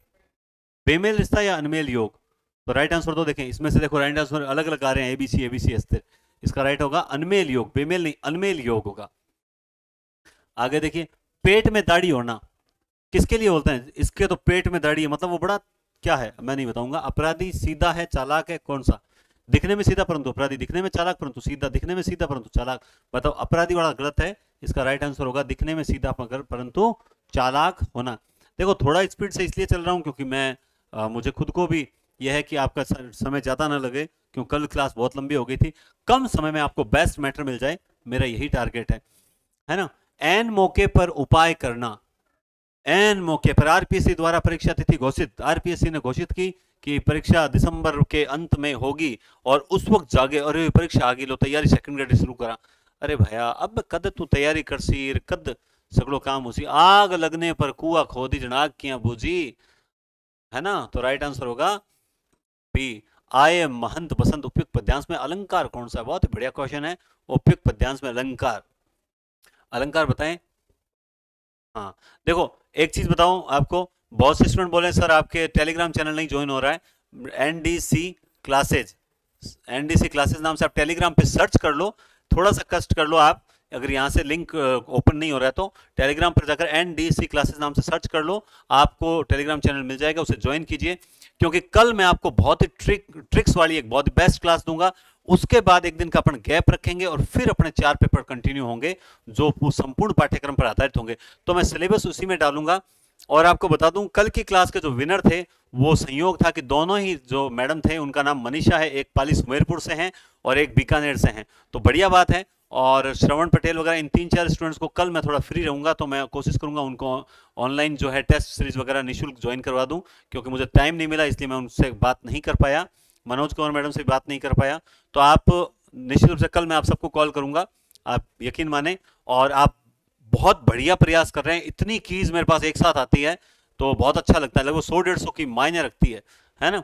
बेमेल रिश्ता या अनमेल योग। तो राइट आंसर दो देखें इसमें से, देखो राइट आंसर अलग अलग आ रहे हैं, एबीसी एबीसी अस्थिर। इसका राइट होगा अनमेल योग, बेमेल नहीं अनमेल योग होगा। आगे देखिए, पेट में दाढ़ी होना किसके लिए बोलते हैं। इसके तो पेट में दाढ़ी है मतलब वो बड़ा क्या है मैं नहीं बताऊंगा। अपराधी सीधा है चालाक है, कौन सा। दिखने में सीधा परंतु अपराधी, दिखने में चालाक परंतु सीधा, दिखने में सीधा परंतु चालाक। बताओ अपराधी बड़ा गलत है, इसका राइट आंसर होगा दिखने में सीधा परंतु चालाक होना। देखो थोड़ा स्पीड से इसलिए चल रहा हूं क्योंकि मैं मुझे खुद को भी यह है कि आपका समय ज्यादा ना लगे, क्यों कल क्लास बहुत लंबी हो गई थी। कम समय में आपको बेस्ट मैटर मिल जाए, मेरा यही टारगेट है ना। एन मौके पर उपाय करना, एन मौके पर। आरपीएससी द्वारा परीक्षा तिथि घोषित, आरपीएससी ने घोषित की कि परीक्षा दिसंबर के अंत में होगी, और उस वक्त जागे अरे परीक्षा आ गई, लो तैयारी सेकंड ग्रेड शुरू करा। अरे भैया अब कद तू तैयारी कर सी, कद सगड़ो काम उसी, आग लगने पर कुआ खोदी जनाग किया बूझी, है ना। तो राइट आंसर होगा बी, आय महंत बसंत। उपयुक्त पद्यांश में अलंकार कौन सा है, बहुत ही बढ़िया क्वेश्चन है। उपयुक्त पद्यांश में अलंकार, अलंकार बताएं। हाँ देखो एक चीज बताऊं आपको, बहुत से स्टूडेंट बोले सर आपके टेलीग्राम चैनल नहीं ज्वाइन हो रहा है। एनडीसी क्लासेज, एनडीसी क्लासेज नाम से आप टेलीग्राम पे सर्च कर लो, थोड़ा सा कष्ट कर लो आप, अगर यहाँ से लिंक ओपन नहीं हो रहा है तो टेलीग्राम पर जाकर एनडीसी क्लासेज नाम से सर्च कर लो, आपको टेलीग्राम चैनल मिल जाएगा, उसे ज्वाइन कीजिए। क्योंकि कल मैं आपको बहुत ही ट्रिक्स वाली एक बहुत ही बेस्ट क्लास दूंगा। उसके बाद एक दिन का अपन गैप रखेंगे और फिर अपने 4 पेपर कंटिन्यू होंगे जो संपूर्ण पाठ्यक्रम पर आधारित होंगे। तो मैं सिलेबस उसी में डालूंगा। और आपको बता दूं कल की क्लास के जो विनर थे वो संयोग था कि दोनों ही जो मैडम थे उनका नाम मनीषा है, एक पाली सुमेरपुर से हैं और एक बीकानेर से हैं। तो बढ़िया बात है। और श्रवण पटेल वगैरह इन 3-4 स्टूडेंट्स को कल मैं थोड़ा फ्री रहूंगा तो मैं कोशिश करूंगा उनको ऑनलाइन जो है टेस्ट सीरीज वगैरह निःशुल्क ज्वाइन करवा दूं, क्योंकि मुझे टाइम नहीं मिला इसलिए मैं उनसे बात नहीं कर पाया, मनोज कुमार मैडम से बात नहीं कर पाया। तो आप निश्चित रूप से कल मैं आप सबको कॉल करूंगा, आप यकीन माने। और आप बहुत बढ़िया प्रयास कर रहे हैं, इतनी कीज मेरे पास एक साथ आती है तो बहुत अच्छा लगता है, लगभग 100-150 की मायने रखती है ना।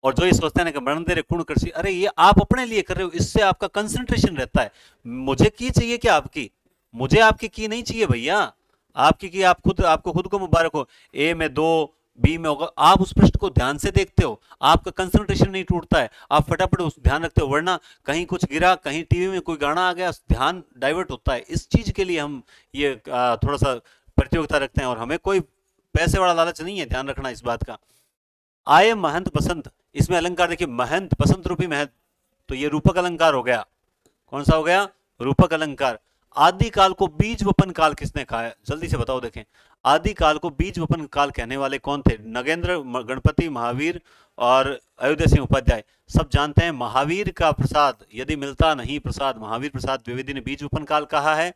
और जो ये सोचते हैं ना कि बड़ंदे कुण कृषि, अरे ये आप अपने लिए कर रहे हो, इससे आपका कंसंट्रेशन रहता है। मुझे की चाहिए क्या आपकी, मुझे आपकी की नहीं चाहिए भैया, आपकी की आप खुद, आपको खुद को मुबारक हो। ए में 2, बी में होगा, आप उस प्रश्न को ध्यान से देखते हो, आपका कंसंट्रेशन नहीं टूटता है, आप फटाफट उस ध्यान रखते हो। वरना कहीं कुछ गिरा, कहीं टीवी में कोई गाना आ गया, ध्यान डाइवर्ट होता है। इस चीज के लिए हम ये थोड़ा सा प्रतियोगिता रखते हैं, और हमें कोई पैसे वाला लालच नहीं है, ध्यान रखना इस बात का। आय महंत बसंत, इसमें अलंकार देखिए महंत बसंत रूपी महंत, तो ये रूपक अलंकार हो गया। कौन सा हो गया, रूपक अलंकार। आदि काल को बीज वपन काल किसने कहा है, जल्दी से बताओ देखें। आदि काल को बीज वपन काल कहने वाले कौन थे, नगेंद्र, गणपति, महावीर और अयोध्या सिंह उपाध्याय। सब जानते हैं महावीर का प्रसाद यदि मिलता नहीं प्रसाद, महावीर प्रसाद द्विवेदी ने बीज वपन काल कहा है।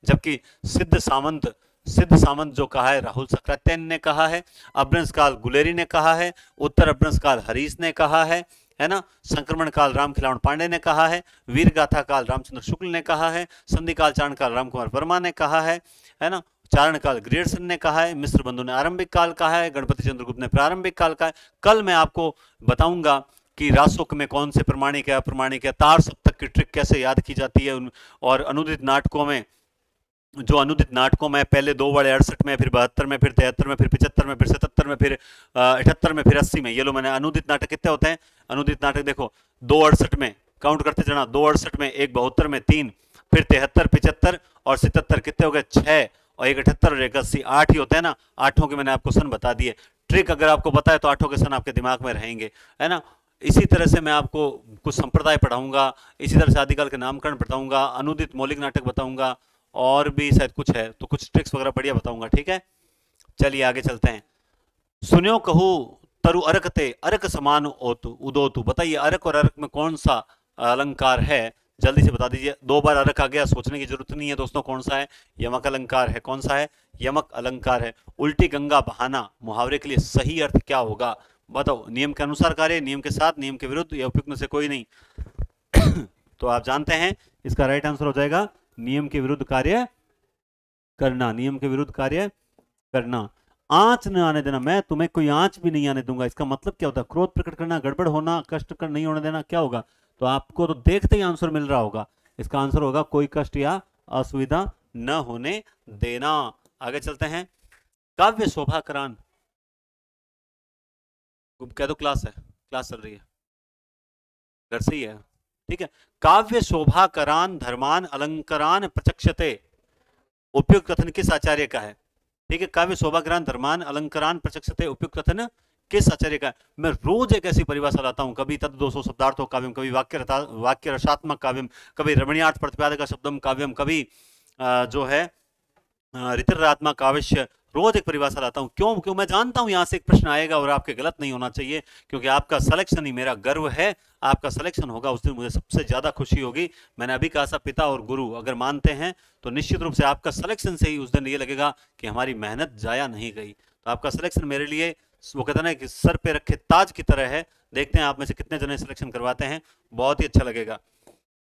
जबकि सिद्ध सामंत जो कहा है राहुल सक्रात्यन ने कहा है। अभ्रंश काल गुलेरी ने कहा है। उत्तर अभ्रंश काल हरीश ने कहा है ना। संक्रमण काल राम खिलावन पांडे ने कहा है। वीर गाथा काल रामचंद्र शुक्ल ने कहा है। संधि काल चारण काल राम कुमार वर्मा ने कहा है ना। चारण काल ग्रियर्सन ने कहा है। मिस्र बंधु ने आरंभिक काल कहा है। गणपति चंद्रगुप्त ने प्रारंभिक काल कहा है। कल मैं आपको बताऊंगा कि रासुक में कौन से प्रमाणिक है अप्रमाणिक है, तार सप्तक की ट्रिक कैसे याद की जाती है, और अनुदित नाटकों में, जो अनुदित नाटकों में पहले 2 बड़े 68 में, फिर 72 में, फिर 73 में, फिर 75 में, फिर 77 में, फिर 78 में, फिर 80 में। ये लो मैंने अनुदित नाटक कितने होते हैं, अनुदित नाटक देखो 2 68 में, काउंट करते जाना, 2 68 में, 1 72 में, 3, फिर 73, 75 और 77 कितने हो गए, 6, और 1 78 और 1 80, 8 ही होते हैं ना। 8 के मैंने आपको सन बता दिए। ट्रिक अगर आपको पता है तो 8 के सन आपके दिमाग में रहेंगे, है ना। इसी तरह से मैं आपको कुछ संप्रदाय पढ़ाऊंगा, इसी तरह से आदिकाल के नामकरण बताऊंगा, अनुदित मौलिक नाटक बताऊंगा, और भी शायद कुछ है, तो कुछ ट्रिक्स वगैरह बढ़िया बताऊंगा, ठीक है। चलिए आगे चलते हैं। सुन्यो कहू तरु अरकते, अरक समान ओतु उदोतु। बताइए अरक और अरक में कौन सा अलंकार है, जल्दी से बता दीजिए। 2 बार अरक आ गया, सोचने की जरूरत नहीं है दोस्तों, कौन सा है, यमक अलंकार है। कौन सा है, यमक अलंकार है। उल्टी गंगा बहाना मुहावरे के लिए सही अर्थ क्या होगा, बताओ। नियम के अनुसार कार्य, नियम के साथ, नियम के विरुद्ध, या उपयुक्त में से कोई नहीं। तो आप जानते हैं इसका राइट आंसर हो जाएगा नियम के विरुद्ध कार्य करना, नियम के विरुद्ध कार्य करना। आंच न आने देना, मैं तुम्हें कोई आंच भी नहीं आने दूंगा, इसका मतलब क्या होता है, क्रोध प्रकट करना, गड़बड़ होना, कष्ट कर नहीं होने देना, क्या होगा। तो आपको तो देखते ही आंसर मिल रहा होगा, इसका आंसर होगा कोई कष्ट या असुविधा न होने देना। आगे चलते हैं, काव्य शोभाकरान, कह दो क्लास है, क्लास चल रही है, घर से ही है, ठीक है। काव्य शोभाकरान धर्मान अलंकरान प्रचक्षते, उपयुक्त कथन किस आचार्य का है? ठीक है, काव्य शोभाकरान धर्मान अलंकरान प्रचक्षते, उपयुक्त कथन किस आचार्य का है? मैं रोज एक ऐसी परिभाषा लाता हूं, कभी तद 200 शब्दार्थो काव्यम, कभी वाक्य रसात्मक काव्यम, कभी रमणीयार्थ प्रतिपादक शब्दम काव्यम, कभी जो है ऋतरात्मक काव्य, रोज एक परिभाषा लाता हूं। क्यों मैं जानता हूं यहां से एक प्रश्न आएगा और आपके गलत नहीं होना चाहिए, क्योंकि आपका सिलेक्शन ही मेरा गर्व है। आपका सिलेक्शन होगा उस दिन मुझे सबसे ज्यादा खुशी होगी। मैंने अभी कहा था, पिता और गुरु अगर मानते हैं तो निश्चित रूप से आपका सिलेक्शन से ही उस दिन ये लगेगा कि हमारी मेहनत जाया नहीं गई। तो आपका सिलेक्शन मेरे लिए वो कहते हैं कि सर पे रखे ताज की तरह है। देखते हैं आप में से कितने जने सिलेक्शन करवाते हैं, बहुत ही अच्छा लगेगा।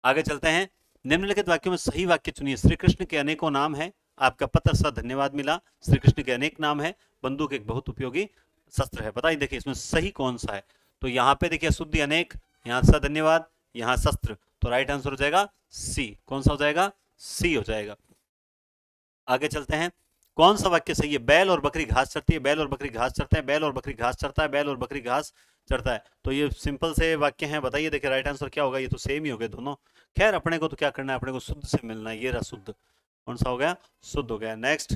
आगे चलते हैं, निम्नलिखित वाक्यों में सही वाक्य चुनिए। श्री कृष्ण के अनेकों नाम है, आपका पत्र सा धन्यवाद मिला, श्री कृष्ण के अनेक नाम है, बंदूक एक बहुत उपयोगी शस्त्र है। बताइए देखिए इसमें सही कौन सा है? तो यहाँ पे देखिए शुद्धि अनेक, यहाँ सा धन्यवाद, यहाँ शस्त्र, तो राइट आंसर हो जाएगा सी। कौन सा हो जाएगा? सी हो जाएगा। आगे चलते हैं, कौन सा वाक्य सही है? बैल और बकरी घास चरती है, बैल और बकरी घास चरता है, बैल और बकरी घास चरता है, बैल और बकरी घास चरता है। तो ये सिंपल से वाक्य हैं, बताइए देखिए राइट आंसर क्या होगा? ये तो सेम ही हो गए दोनों। खैर अपने को तो क्या करना है, अपने को शुद्ध से मिलना है। ये रहा शुद्ध, कौन सा हो गया? शुद्ध हो गया। नेक्स्ट,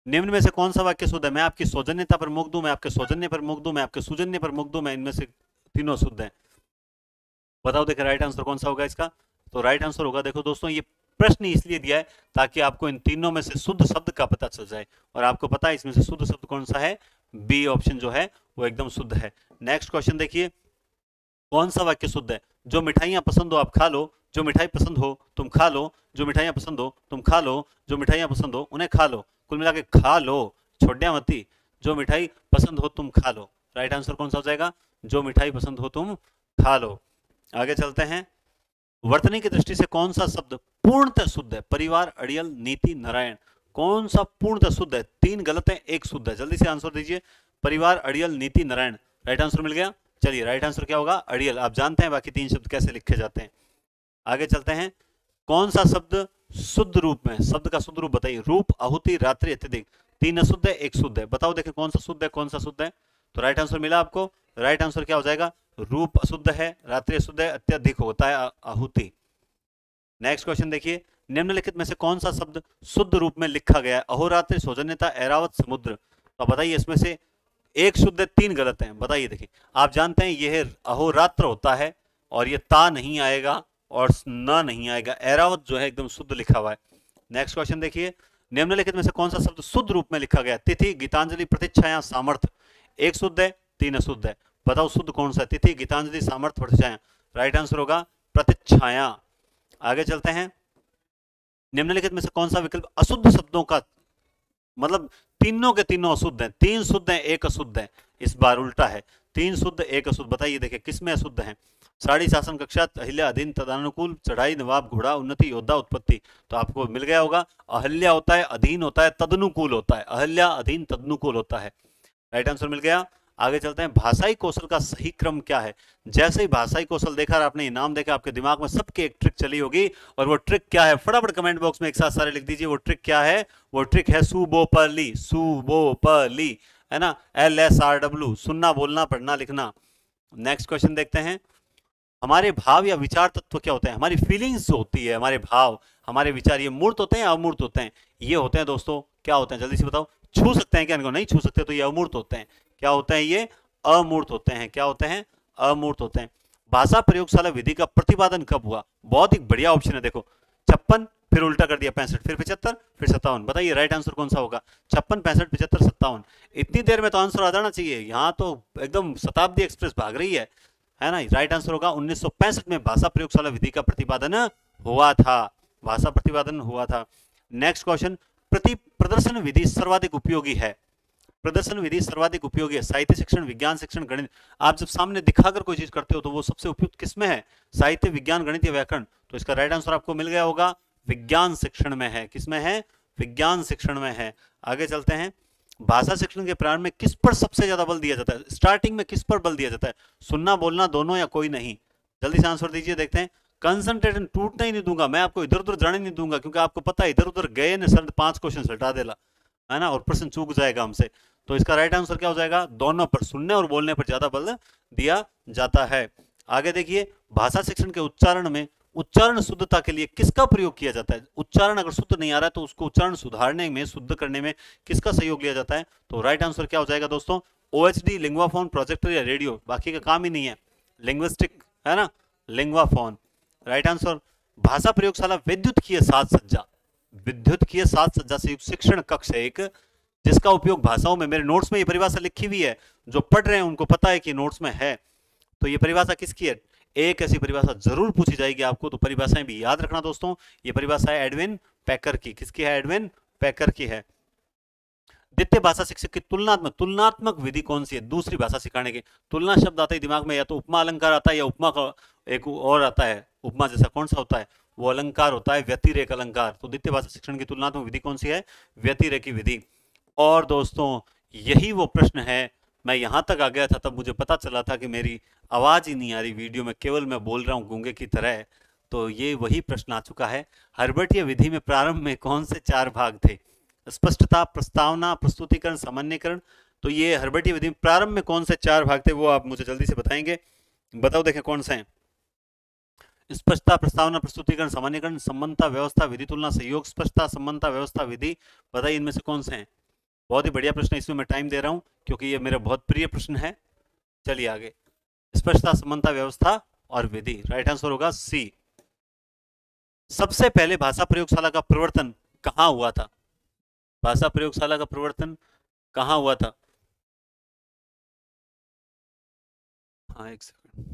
निम्न में से कौन सा वाक्य शुद्ध है? मैं आपकी सौजन्यता पर मुग्ध हूं, मैं आपके सौजन्य पर मुग्ध हूं, मैं आपके सुजन्य पर मुग्ध हूं, मैं इनमें से तीनों शुद्ध हैं। बताओ देखिए राइट आंसर कौन सा होगा इसका? तो राइट आंसर होगा, देखो दोस्तों ये प्रश्न इसलिए दिया है ताकि आपको इन तीनों में से शुद्ध शब्द का पता चल जाए, और आपको पता है इसमें से शुद्ध शब्द कौन सा है? बी ऑप्शन जो है वो एकदम शुद्ध है। नेक्स्ट क्वेश्चन देखिए, कौन सा वाक्य शुद्ध है? जो मिठाइयां पसंद हो आप खा लो, जो मिठाई पसंद हो तुम खा लो, जो मिठाइयां पसंद हो तुम खा लो, जो मिठाइयां पसंद हो उन्हें खा लो, कुल मिला के खा लो, छोड़िया मती, जो मिठाई पसंद हो तुम खा लो। राइट आंसर कौन सा हो जाएगा? जो मिठाई पसंद हो तुम खा लो। आगे चलते हैं, वर्तनी की दृष्टि से कौन सा शब्द पूर्णतः शुद्ध है? परिवार, अड़ियल, नीति, नारायण, कौन सा पूर्णतः शुद्ध है? तीन गलत है, एक शुद्ध है। जल्दी से आंसर दीजिए। परिवार, अड़ियल, नीति, नारायण, राइट आंसर मिल गया। चलिए राइट आंसर क्या होगा? अड़ियल। आप जानते हैं बाकी तीन शब्द कैसे लिखे जाते हैं। आगे चलते हैं, कौन सा शब्द शुद्ध रूप में? शब्द का शुद्ध रूप बताइए। रूप, आहुति, रात्रि, अत्यधिक, तीन अशुद्ध है, एक शुद्ध है। बताओ देखिए कौन सा शुद्ध है, कौन सा शुद्ध है? तो राइट आंसर मिला आपको। राइट आंसर क्या हो जाएगा? रूप अशुद्ध है, रात्रि अशुद्ध है, अत्यधिक होता है आहुति। नेक्स्ट क्वेश्चन देखिए, निम्नलिखित में से कौन सा शब्द शुद्ध रूप में लिखा गया है? अहोरात्रि, सौजन्यता, ऐरावत, समुद्र। तो बताइए इसमें से एक शुद्ध है, तीन गलत हैं। बताइए देखिए, आप जानते हैं यह अहोरात्र होता है और ये ता नहीं आएगा और न नहीं आएगा। ऐरावत जो है एकदम शुद्ध लिखा हुआ है। नेक्स्ट क्वेश्चन देखिए, निम्नलिखित में से कौन सा शब्द शुद्ध रूप में लिखा गया? तिथि, गीतांजलि, प्रतिच्छाया, सामर्थ्य, एक शुद्ध है, तीन अशुद्ध है। बताओ शुद्ध कौन सा है? तिथि, गीतांजलि, सामर्थ्य, प्रतिच्छाया। राइट आंसर होगा प्रतिच्छाया। आगे चलते हैं, निम्नलिखित में से कौन सा विकल्प अशुद्ध शब्दों का, मतलब तीनों के तीनों अशुद्ध हैं, तीन शुद्ध हैं एक अशुद्ध है। इस बार उल्टा है, तीन शुद्ध एक अशुद्ध। बताइए देखिए किसमें अशुद्ध है? साड़ी, शासन, कक्षा, अहिल्या, अधीन, तदानुकूल, चढ़ाई, नवाब, घोड़ा, उन्नति, योद्धा, उत्पत्ति। तो आपको मिल गया होगा, अहिल्या होता है, अधीन होता है, तदनुकूल होता है। अहिल्या, अधीन, तदनुकूल होता है। राइट आंसर मिल गया। आगे चलते हैं, भाषाई कौशल का सही क्रम क्या है? जैसे ही भाषाई कौशल देखा और आपने नाम देखा, आपके दिमाग में सबके एक ट्रिक चली होगी, और वो ट्रिक क्या है? फटाफट कमेंट बॉक्स में एक साथ सारे लिख दीजिए। वो ट्रिक क्या है? वो ट्रिक है सुबोपली। सुबोपली है ना, LSRW, सुनना, बोलना, पढ़ना, लिखना। नेक्स्ट क्वेश्चन देखते हैं, हमारे भाव या विचार तत्व क्या होते हैं? हमारी फीलिंग्स जो होती है, हमारे भाव, हमारे विचार, ये मूर्त होते हैं या अमूर्त होते हैं? ये होते हैं दोस्तों, क्या होते हैं? जल्दी से बताओ। छू सकते हैं क्या इनको? नहीं छू सकते, तो ये अमूर्त होते हैं। क्या होते हैं? ये अमूर्त होते हैं। क्या होते हैं? अमूर्त होते हैं। भाषा प्रयोगशाला विधि का प्रतिपादन कब हुआ? बहुत ही बढ़िया ऑप्शन है, देखो 56, फिर उल्टा कर दिया 65, फिर 75, फिर 57। बताइए राइट आंसर कौन सा होगा? 56, 65, 75, 57। इतनी देर में तो आंसर आ जाना चाहिए। यहाँ तो एकदम शताब्दी एक्सप्रेस भाग रही है ना। राइट आंसर होगा 1965 में भाषा प्रयोगशाला विधि का प्रतिपादन हुआ था। भाषा प्रतिपादन हुआ था। नेक्स्ट क्वेश्चन, प्रदर्शन विधि सर्वाधिक उपयोगी है? प्रदर्शन विधि सर्वाधिक उपयोगी है? साहित्य शिक्षण, विज्ञान शिक्षण, गणित। आप जब सामने दिखाकर कोई चीज करते हो तो वो सबसे उपयुक्त किसमें है? साहित्य, विज्ञान, गणित या व्याकरण। तो इसका राइट आंसर आपको मिल गया होगा, विज्ञान शिक्षण में है। किसमें है? विज्ञान शिक्षण में है। आगे चलते हैं, भाषा शिक्षण के प्रारंभ में किस पर सबसे ज्यादा बल दिया जाता है? स्टार्टिंग में किस पर बल दिया जाता है? सुनना, बोलना, दोनों या कोई नहीं? जल्दी से आंसर दीजिए, देखते हैं कंसंट्रेशन टूटने ही नहीं दूंगा, मैं आपको इधर उधर जाने नहीं दूंगा, क्योंकि आपको पता है इधर उधर गए ना सर 5 क्वेश्चन हटा देला, है ना, और प्रश्न चूक जाएगा हमसे। तो इसका राइट आंसर क्या हो जाएगा, दोनों पर, सुनने और बोलने पर ज्यादा बल दिया जाता है। आगे देखिए, भाषा शिक्षण के उच्चारण में उच्चारण शुद्धता के लिए किसका प्रयोग किया जाता है? उच्चारण अगर शुद्ध नहीं आ रहा है तो उसको उच्चारण सुधारने में, शुद्ध करने में किसका सहयोग लिया जाता है? तो राइट आंसर क्या हो जाएगा दोस्तों, OHD, लिंग्वाफोन, प्रोजेक्टर या रेडियो। बाकी का काम ही नहीं है, लिंग्विस्टिक, है ना, लिंग्वाफोन राइट आंसर। भाषा प्रयोगशाला विद्युत की साज सज्जा, विद्युत की साज सज्जा से युक्त शिक्षण कक्ष है एक, जिसका उपयोग भाषाओं में, मेरे नोट्स में ये परिभाषा लिखी हुई है, जो पढ़ रहे हैं उनको पता है कि नोट्स में है। तो ये परिभाषा किसकी है? एक ऐसी परिभाषा जरूर पूछी जाएगी आपको, तो परिभाषाएं भी याद रखना दोस्तों। ये परिभाषा है एडविन पैकर की, किसकी है? एडविन पैकर की है। द्वितीय भाषा शिक्षक की तुलनात्मक विधि कौन सी है दूसरी भाषा सिखाने की? तुलना शब्द आता है दिमाग में, या तो उपमा अलंकार आता है, या उपमा का एक और आता है उपमा जैसा, कौन सा होता है? वो अलंकार होता है व्यतिरेक अलंकार। तो द्वितीय भाषा शिक्षण की तुलनात्मक विधि कौन सी है? व्यतिरेकी विधि। और दोस्तों यही वो प्रश्न है, मैं यहां तक आ गया था तब मुझे पता चला था कि मेरी आवाज ही नहीं आ रही वीडियो में, केवल मैं बोल रहा हूं गूंगे की तरह। तो ये वही प्रश्न आ चुका है, हर्बर्टीय विधि में प्रारंभ में कौन से 4 भाग थे? स्पष्टता, प्रस्तावना, प्रस्तुतिकरण, सामान्यकरण। तो ये हर्बर्टीय विधि में प्रारंभ में कौन से 4 भाग थे, वो आप मुझे जल्दी से बताएंगे? बताओ देखें कौन से हैं? स्पष्टता, प्रस्तावना, प्रस्तुतिकरण, सामान्यकरण, संबंधता, व्यवस्था, विधि, तुलना, सहयोग। स्पष्टता, संबंधता, व्यवस्था, विधि, बताइए इनमें से कौन से हैं? बहुत ही बढ़िया प्रश्न, इसमें मैं टाइम दे रहा हूं क्योंकि ये मेरा बहुत प्रिय प्रश्न है। चलिए आगे, स्पष्टता, समन्वयता, व्यवस्था और विधि। राइट आंसर होगा सी। सबसे पहले भाषा प्रयोगशाला का प्रवर्तन कहां हुआ था? भाषा प्रयोगशाला का प्रवर्तन कहां हुआ था? हाँ एक सेकंड,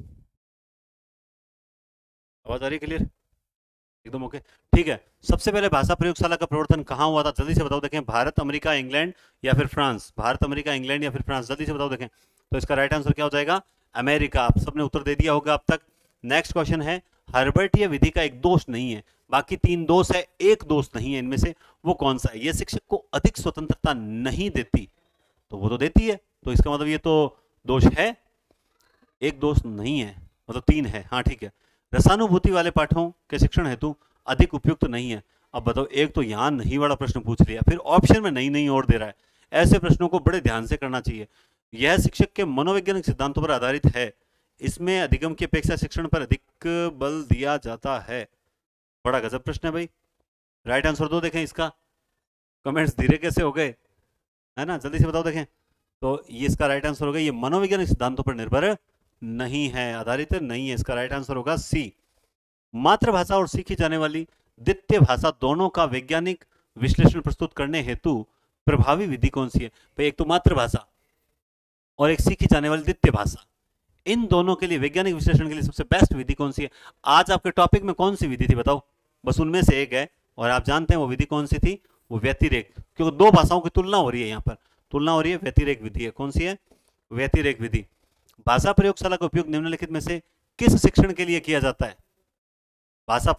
आवाज आ रही है क्लियर एकदम? ओके ठीक है। सबसे पहले भाषा प्रयोगशाला का प्रवर्तन कहां हुआ था? जल्दी से बताओ देखें, भारत, अमेरिका, इंग्लैंड या फिर फ्रांस? भारत, अमेरिका, इंग्लैंड या फिर फ्रांस? जल्दी से बताओ देखें। तो इसका राइट आंसर क्या हो जाएगा? अमेरिका। आप सबने उत्तर दे दिया होगा अब तक। नेक्स्ट क्वेश्चन है, हर्बर्टीय विधि का एक दोष नहीं है, बाकी 3 दोष है, एक दोष नहीं है, इनमें से वो कौन सा है? ये शिक्षक को अधिक स्वतंत्रता नहीं देती। तो वो तो देती है, तो इसका मतलब ये तो दोष है, एक दोष नहीं है, मतलब 3 है। हाँ ठीक है। रसानुभूति वाले पाठों के शिक्षण हेतु अधिक उपयुक्त नहीं है। अब बताओ, एक तो यहां नहीं वाला प्रश्न पूछ लिया, फिर ऑप्शन में नहीं नहीं और दे रहा है। ऐसे प्रश्नों को बड़े ध्यान से करना चाहिए। यह शिक्षक के मनोवैज्ञानिक सिद्धांतों पर आधारित है, इसमें अधिगम की अपेक्षा शिक्षण पर अधिक बल दिया जाता है। बड़ा गजब प्रश्न है भाई। राइट आंसर दो देखें इसका, कमेंट्स धीरे कैसे हो गए, है ना, जल्दी से बताओ देखें। तो ये इसका राइट आंसर होगा, ये मनोवैज्ञानिक सिद्धांतों पर निर्भर नहीं है, आधारित नहीं है। इसका राइट आंसर होगा सी। मातृभाषा और सीखी जाने वाली द्वितीय भाषा दोनों का वैज्ञानिक विश्लेषण प्रस्तुत करने हेतु प्रभावी विधि कौन सी है? तो एक तो मातृभाषा और एक सीखी जाने वाली द्वितीय भाषा, इन दोनों के लिए वैज्ञानिक विश्लेषण के लिए सबसे बेस्ट विधि कौन सी है? आज आपके टॉपिक में कौन सी विधि थी बताओ? बस उनमें से एक है, और आप जानते हैं वो विधि कौन सी थी? वो व्यतिरेक, क्योंकि 2 भाषाओं की तुलना हो रही है, यहां पर तुलना हो रही है, व्यतिरेक विधि है। कौन सी है? व्यतिरेक विधि। भाषा प्रयोगशाला का उपयोग निम्नलिखित में से किस शिक्षण के लिए किया जाता है? भाषा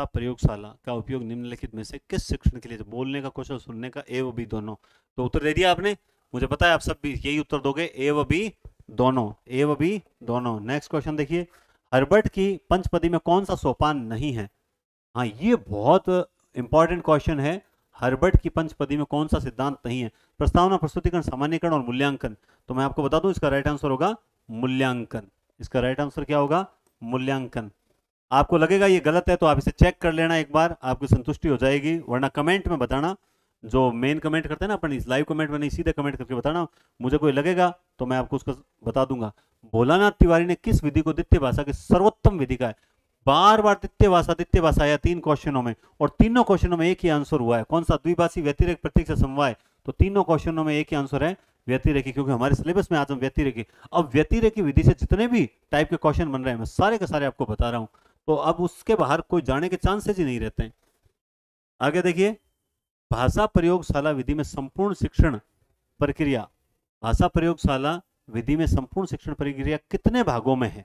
प्रयोगशाला का उपयोग निम्नलिखित में से किस शिक्षण के लिए? बोलने का कौशल, सुनने का, ए व बी दोनों। तो उत्तर दे दिया आपने, मुझे पता है आप सब भी यही उत्तर दोगे, ए व बी दोनों, ए व बी दोनों। नेक्स्ट क्वेश्चन देखिए, हर्बर्ट की पंचपदी में कौन सा सोपान नहीं है? हाँ ये बहुत इंपॉर्टेंट क्वेश्चन है। हर्बर्ट की पंचपदी में कौन सा सिद्धांत नहीं है? प्रस्तावना, प्रस्तुतिकरण, सामान्यकरण और मूल्यांकन। तो मैं आपको बता दूं, इसका राइट आंसर होगा मूल्यांकन। इसका राइट आंसर क्या होगा? मूल्यांकन। आपको लगेगा ये गलत है तो आप इसे चेक कर लेना एक बार, आपकी संतुष्टि हो जाएगी, वरना कमेंट में बताना। जो मेन कमेंट करते हैं ना अपन, इस लाइव कमेंट में नहीं, सीधे कमेंट करके बताना, मुझे कोई लगेगा तो मैं आपको उसका बता दूंगा। भोलानाथ तिवारी ने किस विधि को द्वितीय भाषा की सर्वोत्तम विधि का है? बार बार द्वितीय भाषा आया 3 क्वेश्चनों में, और तीनों क्वेश्चनों में एक ही आंसर हुआ है। कौन सा? द्विभाषी, व्यतिरेक, प्रतीक से समवाय। तो तीनों क्वेश्चनों में एक ही आंसर है, व्यतिरेकी, क्योंकि हमारे सिलेबस में आज हम व्यतिरेकी। अब व्यतिरेकी विधि से जितने भी टाइप के क्वेश्चन बन रहे हैं, मैं सारे के सारे आपको बता रहा हूं, तो अब उसके बाहर कोई जाने के चांसेस ही नहीं रहते हैं। आगे देखिए, भाषा प्रयोगशाला विधि में संपूर्ण शिक्षण प्रक्रिया, भाषा प्रयोगशाला विधि में संपूर्ण शिक्षण प्रक्रिया कितने भागों में है?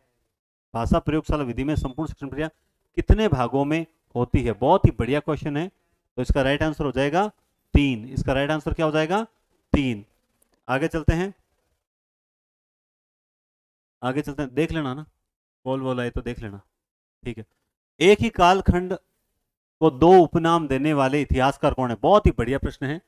भाषा प्रयोगशाला विधि में संपूर्ण शिक्षण प्रक्रिया कितने भागों में होती है? बहुत ही बढ़िया क्वेश्चन है। तो इसका राइट आंसर हो जाएगा 3। इसका राइट आंसर क्या हो जाएगा? 3। आगे चलते हैं, देख लेना ना बोल बोला है तो देख लेना, ठीक है। एक ही कालखंड को दो उपनाम देने वाले इतिहासकार कौन है? बहुत ही बढ़िया प्रश्न है।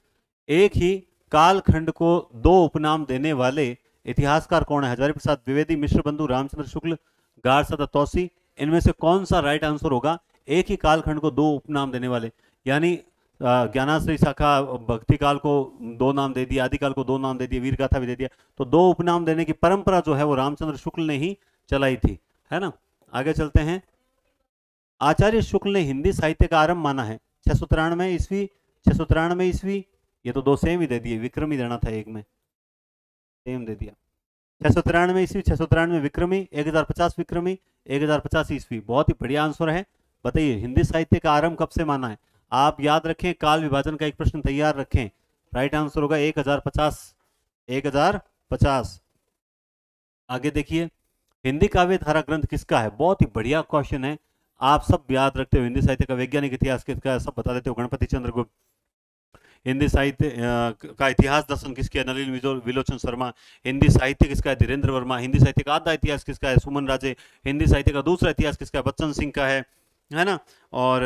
एक ही कालखंड को दो उपनाम देने वाले इतिहासकार कौन है? हजारी प्रसाद द्विवेदी, मिश्र बंधु, रामचंद्र शुक्ल, गारसदा तौसी। इनमें से कौन सा राइट आंसर होगा? एक ही कालखंड को दो उपनाम देने वाले, यानी ज्ञानाश्रय शाखा भक्ति काल को दो नाम दे दिया, आदिकाल को दो नाम दे दिया, वीर गाथा भी दे दिया, तो दो उपनाम देने की परंपरा जो है वो रामचंद्र शुक्ल ने ही चलाई थी, है ना। आगे चलते हैं। आचार्य शुक्ल ने हिंदी साहित्य का आरंभ माना है 693 ईस्वी, 693 ईस्वी, ये तो दो सेम ही दे दिए, विक्रमी देना था एक में, सेम दे दिया। 693 ईस्वी, 693 विक्रमी, 1050 विक्रमी, 1050 ईस्वी। बहुत ही बढ़िया आंसर है। बताइए हिंदी साहित्य का आरंभ कब से माना है? आप याद रखें, काल विभाजन का एक प्रश्न तैयार रखें। राइट आंसर होगा 1050, 1050। आगे देखिए, हिंदी काव्य धारा ग्रंथ किसका है? बहुत ही बढ़िया क्वेश्चन है। आप सब याद रखते हो हिंदी साहित्य का वैज्ञानिक इतिहास किसका है? सब बता देते हो, गणपति चंद्र गुप्त। हिंदी साहित्य का इतिहास दर्शन किसकी है? नलिन विलोचन शर्मा। हिंदी साहित्य किसका है? धीरेन्द्र वर्मा। हिंदी साहित्य का आधा इतिहास किसका है? सुमन राजे। हिंदी साहित्य का दूसरा इतिहास किसका है? बच्चन सिंह का है ना। और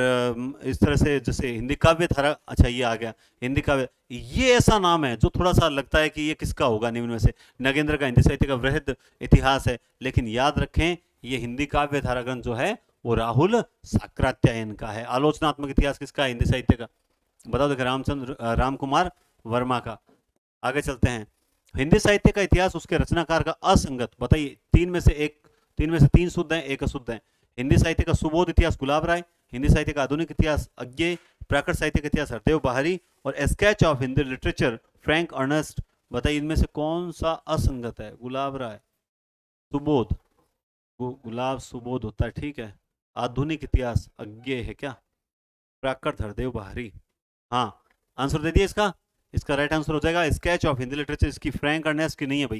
इस तरह से जैसे हिंदी काव्य धारा, अच्छा ये आ गया हिंदी काव्य, ये ऐसा नाम है जो थोड़ा सा लगता है कि ये किसका होगा निम्न में से। नगेंद्र का हिंदी साहित्य का वृहद इतिहास है, लेकिन याद रखें ये हिंदी काव्य धारा ग्रंथ जो है वो राहुल साक्रात्यायन का है। आलोचनात्मक इतिहास किसका है हिंदी साहित्य का? बताओ देखिए, राम कुमार वर्मा का। आगे चलते हैं। हिंदी साहित्य का इतिहास उसके रचनाकार का असंगत, बताइए तीन में से तीन शुद्ध हैं, एक अशुद्ध है। हिंदी साहित्य का सुबोध इतिहास गुलाब राय, हिंदी साहित्य का आधुनिक इतिहास अज्ञेय, प्राकृत साहित्य का इतिहास हरदेव बाहरी, और sketch of Hindi literature Frank Ernest. बताइए इनमें से कौन सा असंगत है? गुलाब राय, सुबोध, गुलाब सुबोध होता है, ठीक है। आधुनिक इतिहास अज्ञेय है क्या? प्राकृत हरदेव बाहरी। हाँ, आंसर दे दिया इसका राइट आंसर हो जाएगा स्केच ऑफ हिंदी लिटरेचर। इसकी फ्रैंक अर्नेस्ट की नहीं है भाई,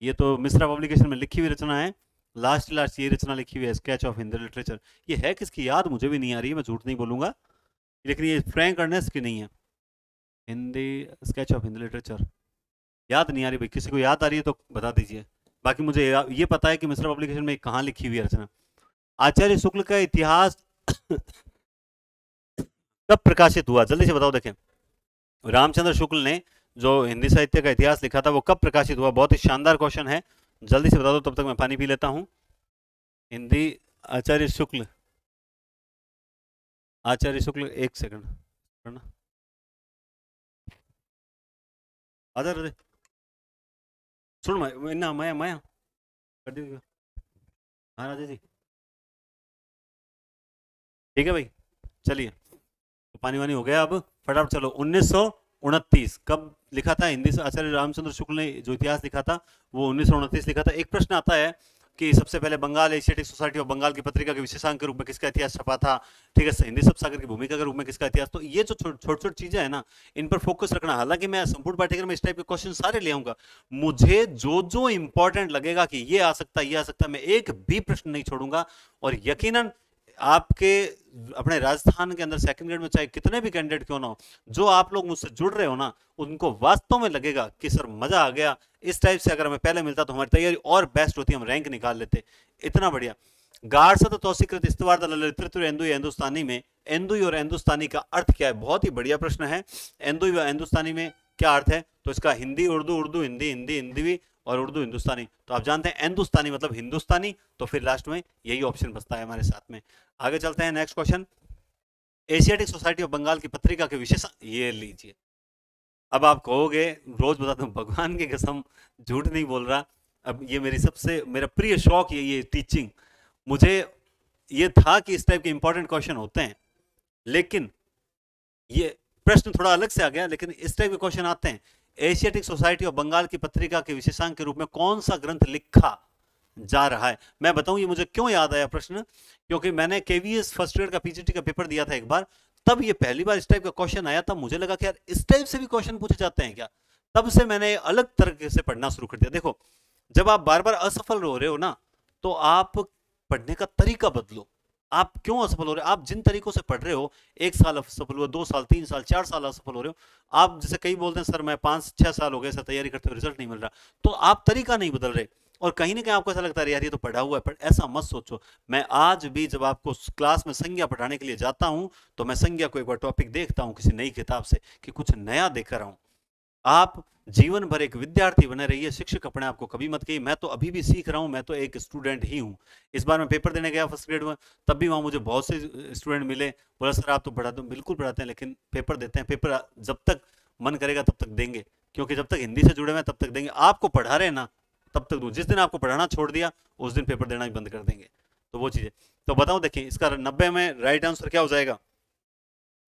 ये तो मिश्रा पब्लिकेशन में लिखी हुई रचना है। लास्ट ये रचना लिखी हुई है स्केच ऑफ हिंदी लिटरेचर। ये है किसकी? याद मुझे भी नहीं आ रही है, मैं झूठ नहीं बोलूंगा, लेकिन ये फ्रैंक अर्नेस्ट की नहीं है। Hindi sketch of Hindi literature याद नहीं आ रही भाई, किसी को याद आ रही है तो बता दीजिए। बाकी मुझे ये पता है कि मिश्रा पब्लिकेशन में कहाँ लिखी हुई है रचना। आचार्य शुक्ल का इतिहास कब प्रकाशित हुआ? जल्दी से बताओ। देखें, रामचंद्र शुक्ल ने जो हिंदी साहित्य का इतिहास लिखा था वो कब प्रकाशित हुआ? बहुत ही शानदार क्वेश्चन है, जल्दी से बता दो, तब तक मैं पानी पी लेता हूं। हिंदी आचार्य शुक्ल, एक सेकंड करना, आजा रे सुन मैं माया माया कर दी। हाँ राजा जी, ठीक है भाई, चलिए तो पानी वानी हो गया। अब फटाफट चलो। 1929 कब लिखा था हिंदी से आचार्य रामचंद्र शुक्ल ने जो इतिहास लिखा था वो 1929 लिखा था। एक प्रश्न आता है कि सबसे पहले Bengal Asiatic Society of Bengal की पत्रिका के विशेषांक के रूप में किसका इतिहास छपा था? ठीक है, हिंदी सप्ताह की भूमिका के रूप में किसका इतिहास? तो ये जो छोटी चीजें है ना, इन पर फोकस रखना। हालांकि मैं संपूर्ण पाठ्यक्रम में इस टाइप के क्वेश्चन सारे ले आऊंगा, मुझे जो इंपॉर्टेंट लगेगा कि ये आ सकता है, मैं एक भी प्रश्न नहीं छोड़ूंगा। और यकीनन आपके अपने राजस्थान के अंदर सेकंड ग्रेड में चाहे कितने भी कैंडिडेट क्यों ना हो, जो आप लोग मुझसे जुड़ रहे हो ना, उनको वास्तव में लगेगा कि सर मजा आ गया। इस टाइप से अगर हमें पहले मिलता तो हमारी तैयारी और बेस्ट होती, हम रैंक निकाल लेते। इतना बढ़िया। गार्सद तौसीकृत इस्तवार ललितृत्व एंदुई हिंदुस्तानी में एंदुई और हिंदुस्तानी का अर्थ क्या है? बहुत ही बढ़िया प्रश्न है। एंदुई व हिंदुस्तानी में क्या अर्थ है? तो इसका हिंदी उर्दू, उर्दू हिंदी, हिंदी हिंदवी और उर्दू हिंदुस्तानी। तो आप जानते हैं हिंदुस्तानी मतलब हिंदुस्तानी, तो फिर लास्ट में यही ऑप्शन बचता है हमारे साथ में। आगे चलते हैं, next question. Asiatic Society of Bengal की पत्रिका के विशेष, ये लीजिए। अब आप कहोगे, रोज बताता हूँ भगवान की कसम झूठ नहीं बोल रहा, अब ये मेरा प्रिय शौक यही है, टीचिंग। मुझे ये था कि इस टाइप के इंपॉर्टेंट क्वेश्चन होते हैं, लेकिन ये प्रश्न थोड़ा अलग से आ गया, लेकिन इस टाइप के क्वेश्चन आते हैं। एशियाटिक सोसाइटी ऑफ बंगाल की पत्रिका के विशेषांक के रूप में कौन सा ग्रंथ लिखा जा रहा है? मैं बताऊं ये मुझे क्यों याद आया प्रश्न, क्योंकि मैंने केवीएस फर्स्ट ग्रेड का पीजीटी का पेपर दिया था एक बार, तब ये पहली बार इस टाइप का क्वेश्चन आया था। मुझे लगा कि यार इस टाइप से भी क्वेश्चन पूछे जाते हैं क्या? तब से मैंने अलग तरीके से पढ़ना शुरू कर दिया। देखो, जब आप बार बार असफल हो रहे हो ना, तो आप पढ़ने का तरीका बदलो। आप क्यों असफल हो रहे हो? आप जिन तरीकों से पढ़ रहे हो, 1 साल असफल हुआ, 2 साल, 3 साल, 4 साल असफल हो रहे हो, आप जैसे कई बोलते हैं सर मैं 5-6 साल हो गए सर तैयारी करते हुए रिजल्ट नहीं मिल रहा, तो आप तरीका नहीं बदल रहे। और कहीं ना कहीं आपको ऐसा लगता है यार ये तो पढ़ा हुआ है, पर ऐसा मत सोचो। मैं आज भी जब आपको क्लास में संज्ञा पढ़ाने के लिए जाता हूं तो मैं संज्ञा को एक बार टॉपिक देखता हूं किसी नई किताब से कि कुछ नया देख कर आऊं। आप जीवन भर एक विद्यार्थी बने रहिए, शिक्षक अपने आप को कभी मत कहिए मैं तो अभी भी सीख रहा हूं, मैं तो एक स्टूडेंट ही हूं। इस बार मैं पेपर देने गया फर्स्ट ग्रेड में, तब भी वहां मुझे बहुत से स्टूडेंट मिले, बोला सर आप तो पढ़ाते हो, बिल्कुल पढ़ाते हैं लेकिन पेपर देते हैं, पेपर जब तक मन करेगा तब तक देंगे, क्योंकि जब तक हिंदी से जुड़े हुए तब तक देंगे, आपको पढ़ा रहे हैं ना तब तक दूं, जिस दिन आपको पढ़ाना छोड़ दिया उस दिन पेपर देना ही बंद कर देंगे। तो वो चीजें, तो बताओ देखिए इसका 90 में राइट आंसर क्या हो जाएगा।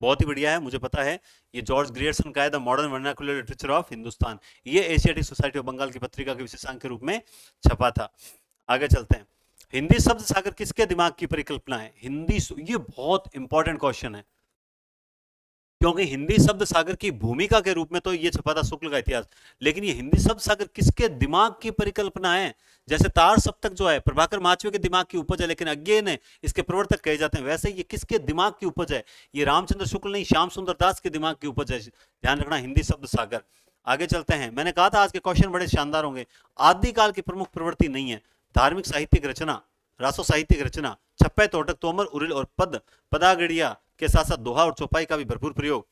बहुत ही बढ़िया है, मुझे पता है ये जॉर्ज ग्रियर्सन का है, the modern vernacular literature of Hindustan. ये एशियाटिक सोसाइटी ऑफ बंगाल की पत्रिका के विशेषांक के रूप में छपा था। आगे चलते हैं, हिंदी शब्द सागर किसके दिमाग की परिकल्पना है। ये बहुत इंपॉर्टेंट क्वेश्चन है, क्योंकि हिंदी शब्द सागर की भूमिका के रूप में तो ये छपा था शुक्ल का इतिहास, लेकिन ये हिंदी शब्द सागर किसके दिमाग की परिकल्पना है। जैसे तार सप्तक जो है प्रभाकर माचवे के दिमाग की उपज है, लेकिन अज्ञे ने इसके प्रवर्तक कहे जाते हैं, वैसे ये किसके दिमाग की उपज है। ये रामचंद्र शुक्ल नहीं, श्याम सुंदर दास के दिमाग की उपज है। ध्यान रखना, हिंदी शब्द सागर। आगे चलते हैं, मैंने कहा था आज के क्वेश्चन बड़े शानदार होंगे। आदिकाल की प्रमुख प्रवृत्ति नहीं है, धार्मिक साहित्यिक रचना, रासो साहित्यिक रचना, छप्पे तोटक तोमर उरिल और पदागड़िया के साथ साथ दोहा और चौपाई का भी भरपूर प्रयोग,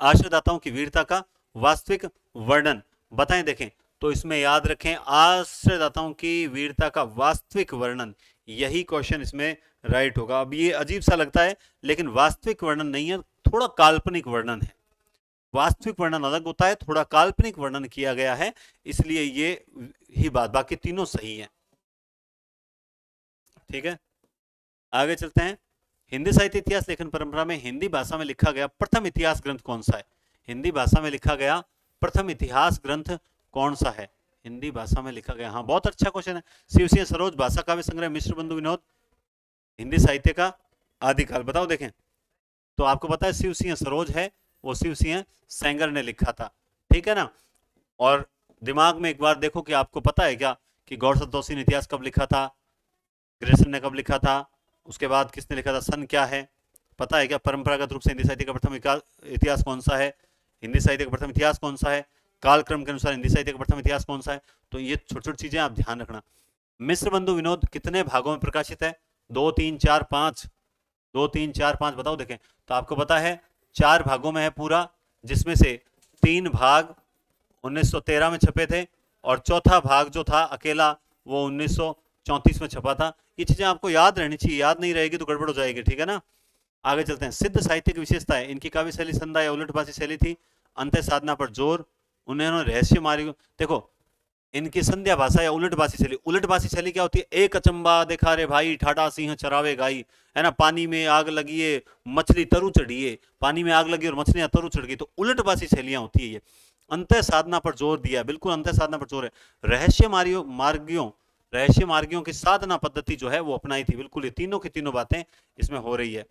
आश्रयदाताओं की वीरता का वास्तविक वर्णन। बताएं देखें, तो इसमें याद रखें आश्रयदाताओं की वीरता का वास्तविक वर्णन, यही क्वेश्चन इसमें राइट होगा। अब ये अजीब सा लगता है लेकिन वास्तविक वर्णन नहीं है, थोड़ा काल्पनिक वर्णन है। वास्तविक वर्णन अलग होता है, थोड़ा काल्पनिक वर्णन किया गया है, इसलिए ये ही बात, बाकी तीनों सही है। ठीक है, आगे चलते हैं। हिंदी साहित्य इतिहास लेखन परंपरा में हिंदी भाषा में लिखा गया प्रथम इतिहास ग्रंथ कौन सा है। हिंदी भाषा में लिखा गया प्रथम इतिहास ग्रंथ कौन सा है। हिंदी भाषा में लिखा गया, हाँ बहुत अच्छा क्वेश्चन है। शिव सिंह सरोज भाषा काव्य संग्रह, मिश्र बंधु विनोद, हिंदी साहित्य का आदिकाल। बताओ देखें, तो आपको पता है शिव सिंह सरोज है, वो शिव सिंह सेंगर ने लिखा था, ठीक है ना। और दिमाग में एक बार देखो कि आपको पता है क्या कि गौर संतोषी ने इतिहास कब लिखा था, ग्रेसन ने कब लिखा था, उसके बाद किसने लिखा था, सन क्या है, पता है क्या। परंपरागत रूप से हिंदी साहित्य का प्रथम इतिहास कौन सा है, हिंदी साहित्य का प्रथम इतिहास कौन सा है, कालक्रम के अनुसार हिंदी साहित्य का प्रथम इतिहास कौन सा है। तो ये छोटी छोटी चीजें आप ध्यान रखना। मिश्र बंधु विनोद कितने भागों में प्रकाशित है, 2 3 4 5, 2 3 4 5 बताओ देखें। तो आपको पता है 4 भागों में है पूरा, जिसमें से 3 भाग 1913 में छपे थे और चौथा भाग जो था अकेला वो 1934 में छपा था। ये चीजें आपको याद रहनी चाहिए, याद नहीं रहेगी तो गड़बड़ हो जाएगी, ठीक है ना। आगे चलते हैं, सिद्ध साहित्य की विशेषता है, इनकी काव्य शैली संध्या या उलटभाषी शैली थी, अंत्य साधना पर जोर, उन्होंने रहस्य मार्ग, देखो इनकी संध्या भाषा या उलटभाषी शैली। उलटभाषी शैली क्या होती है, एक अचंबा देखा रे भाई ठाठा सिंह चरावे गाई, है ना, पानी में आग लगी है मछली तरु चढ़िए, पानी में आग लगी और मछलियां तरु चढ़ गई, तो उलटभाषी शैलियां होती है ये। अंत्य साधना पर जोर दिया, बिल्कुल अंत्य साधना पर जोर है। रहस्य मार्गियों की साधना पद्धति जो है वो अपनाई थी, बिल्कुल ये तीनों की तीनों बातें इसमें हो रही है।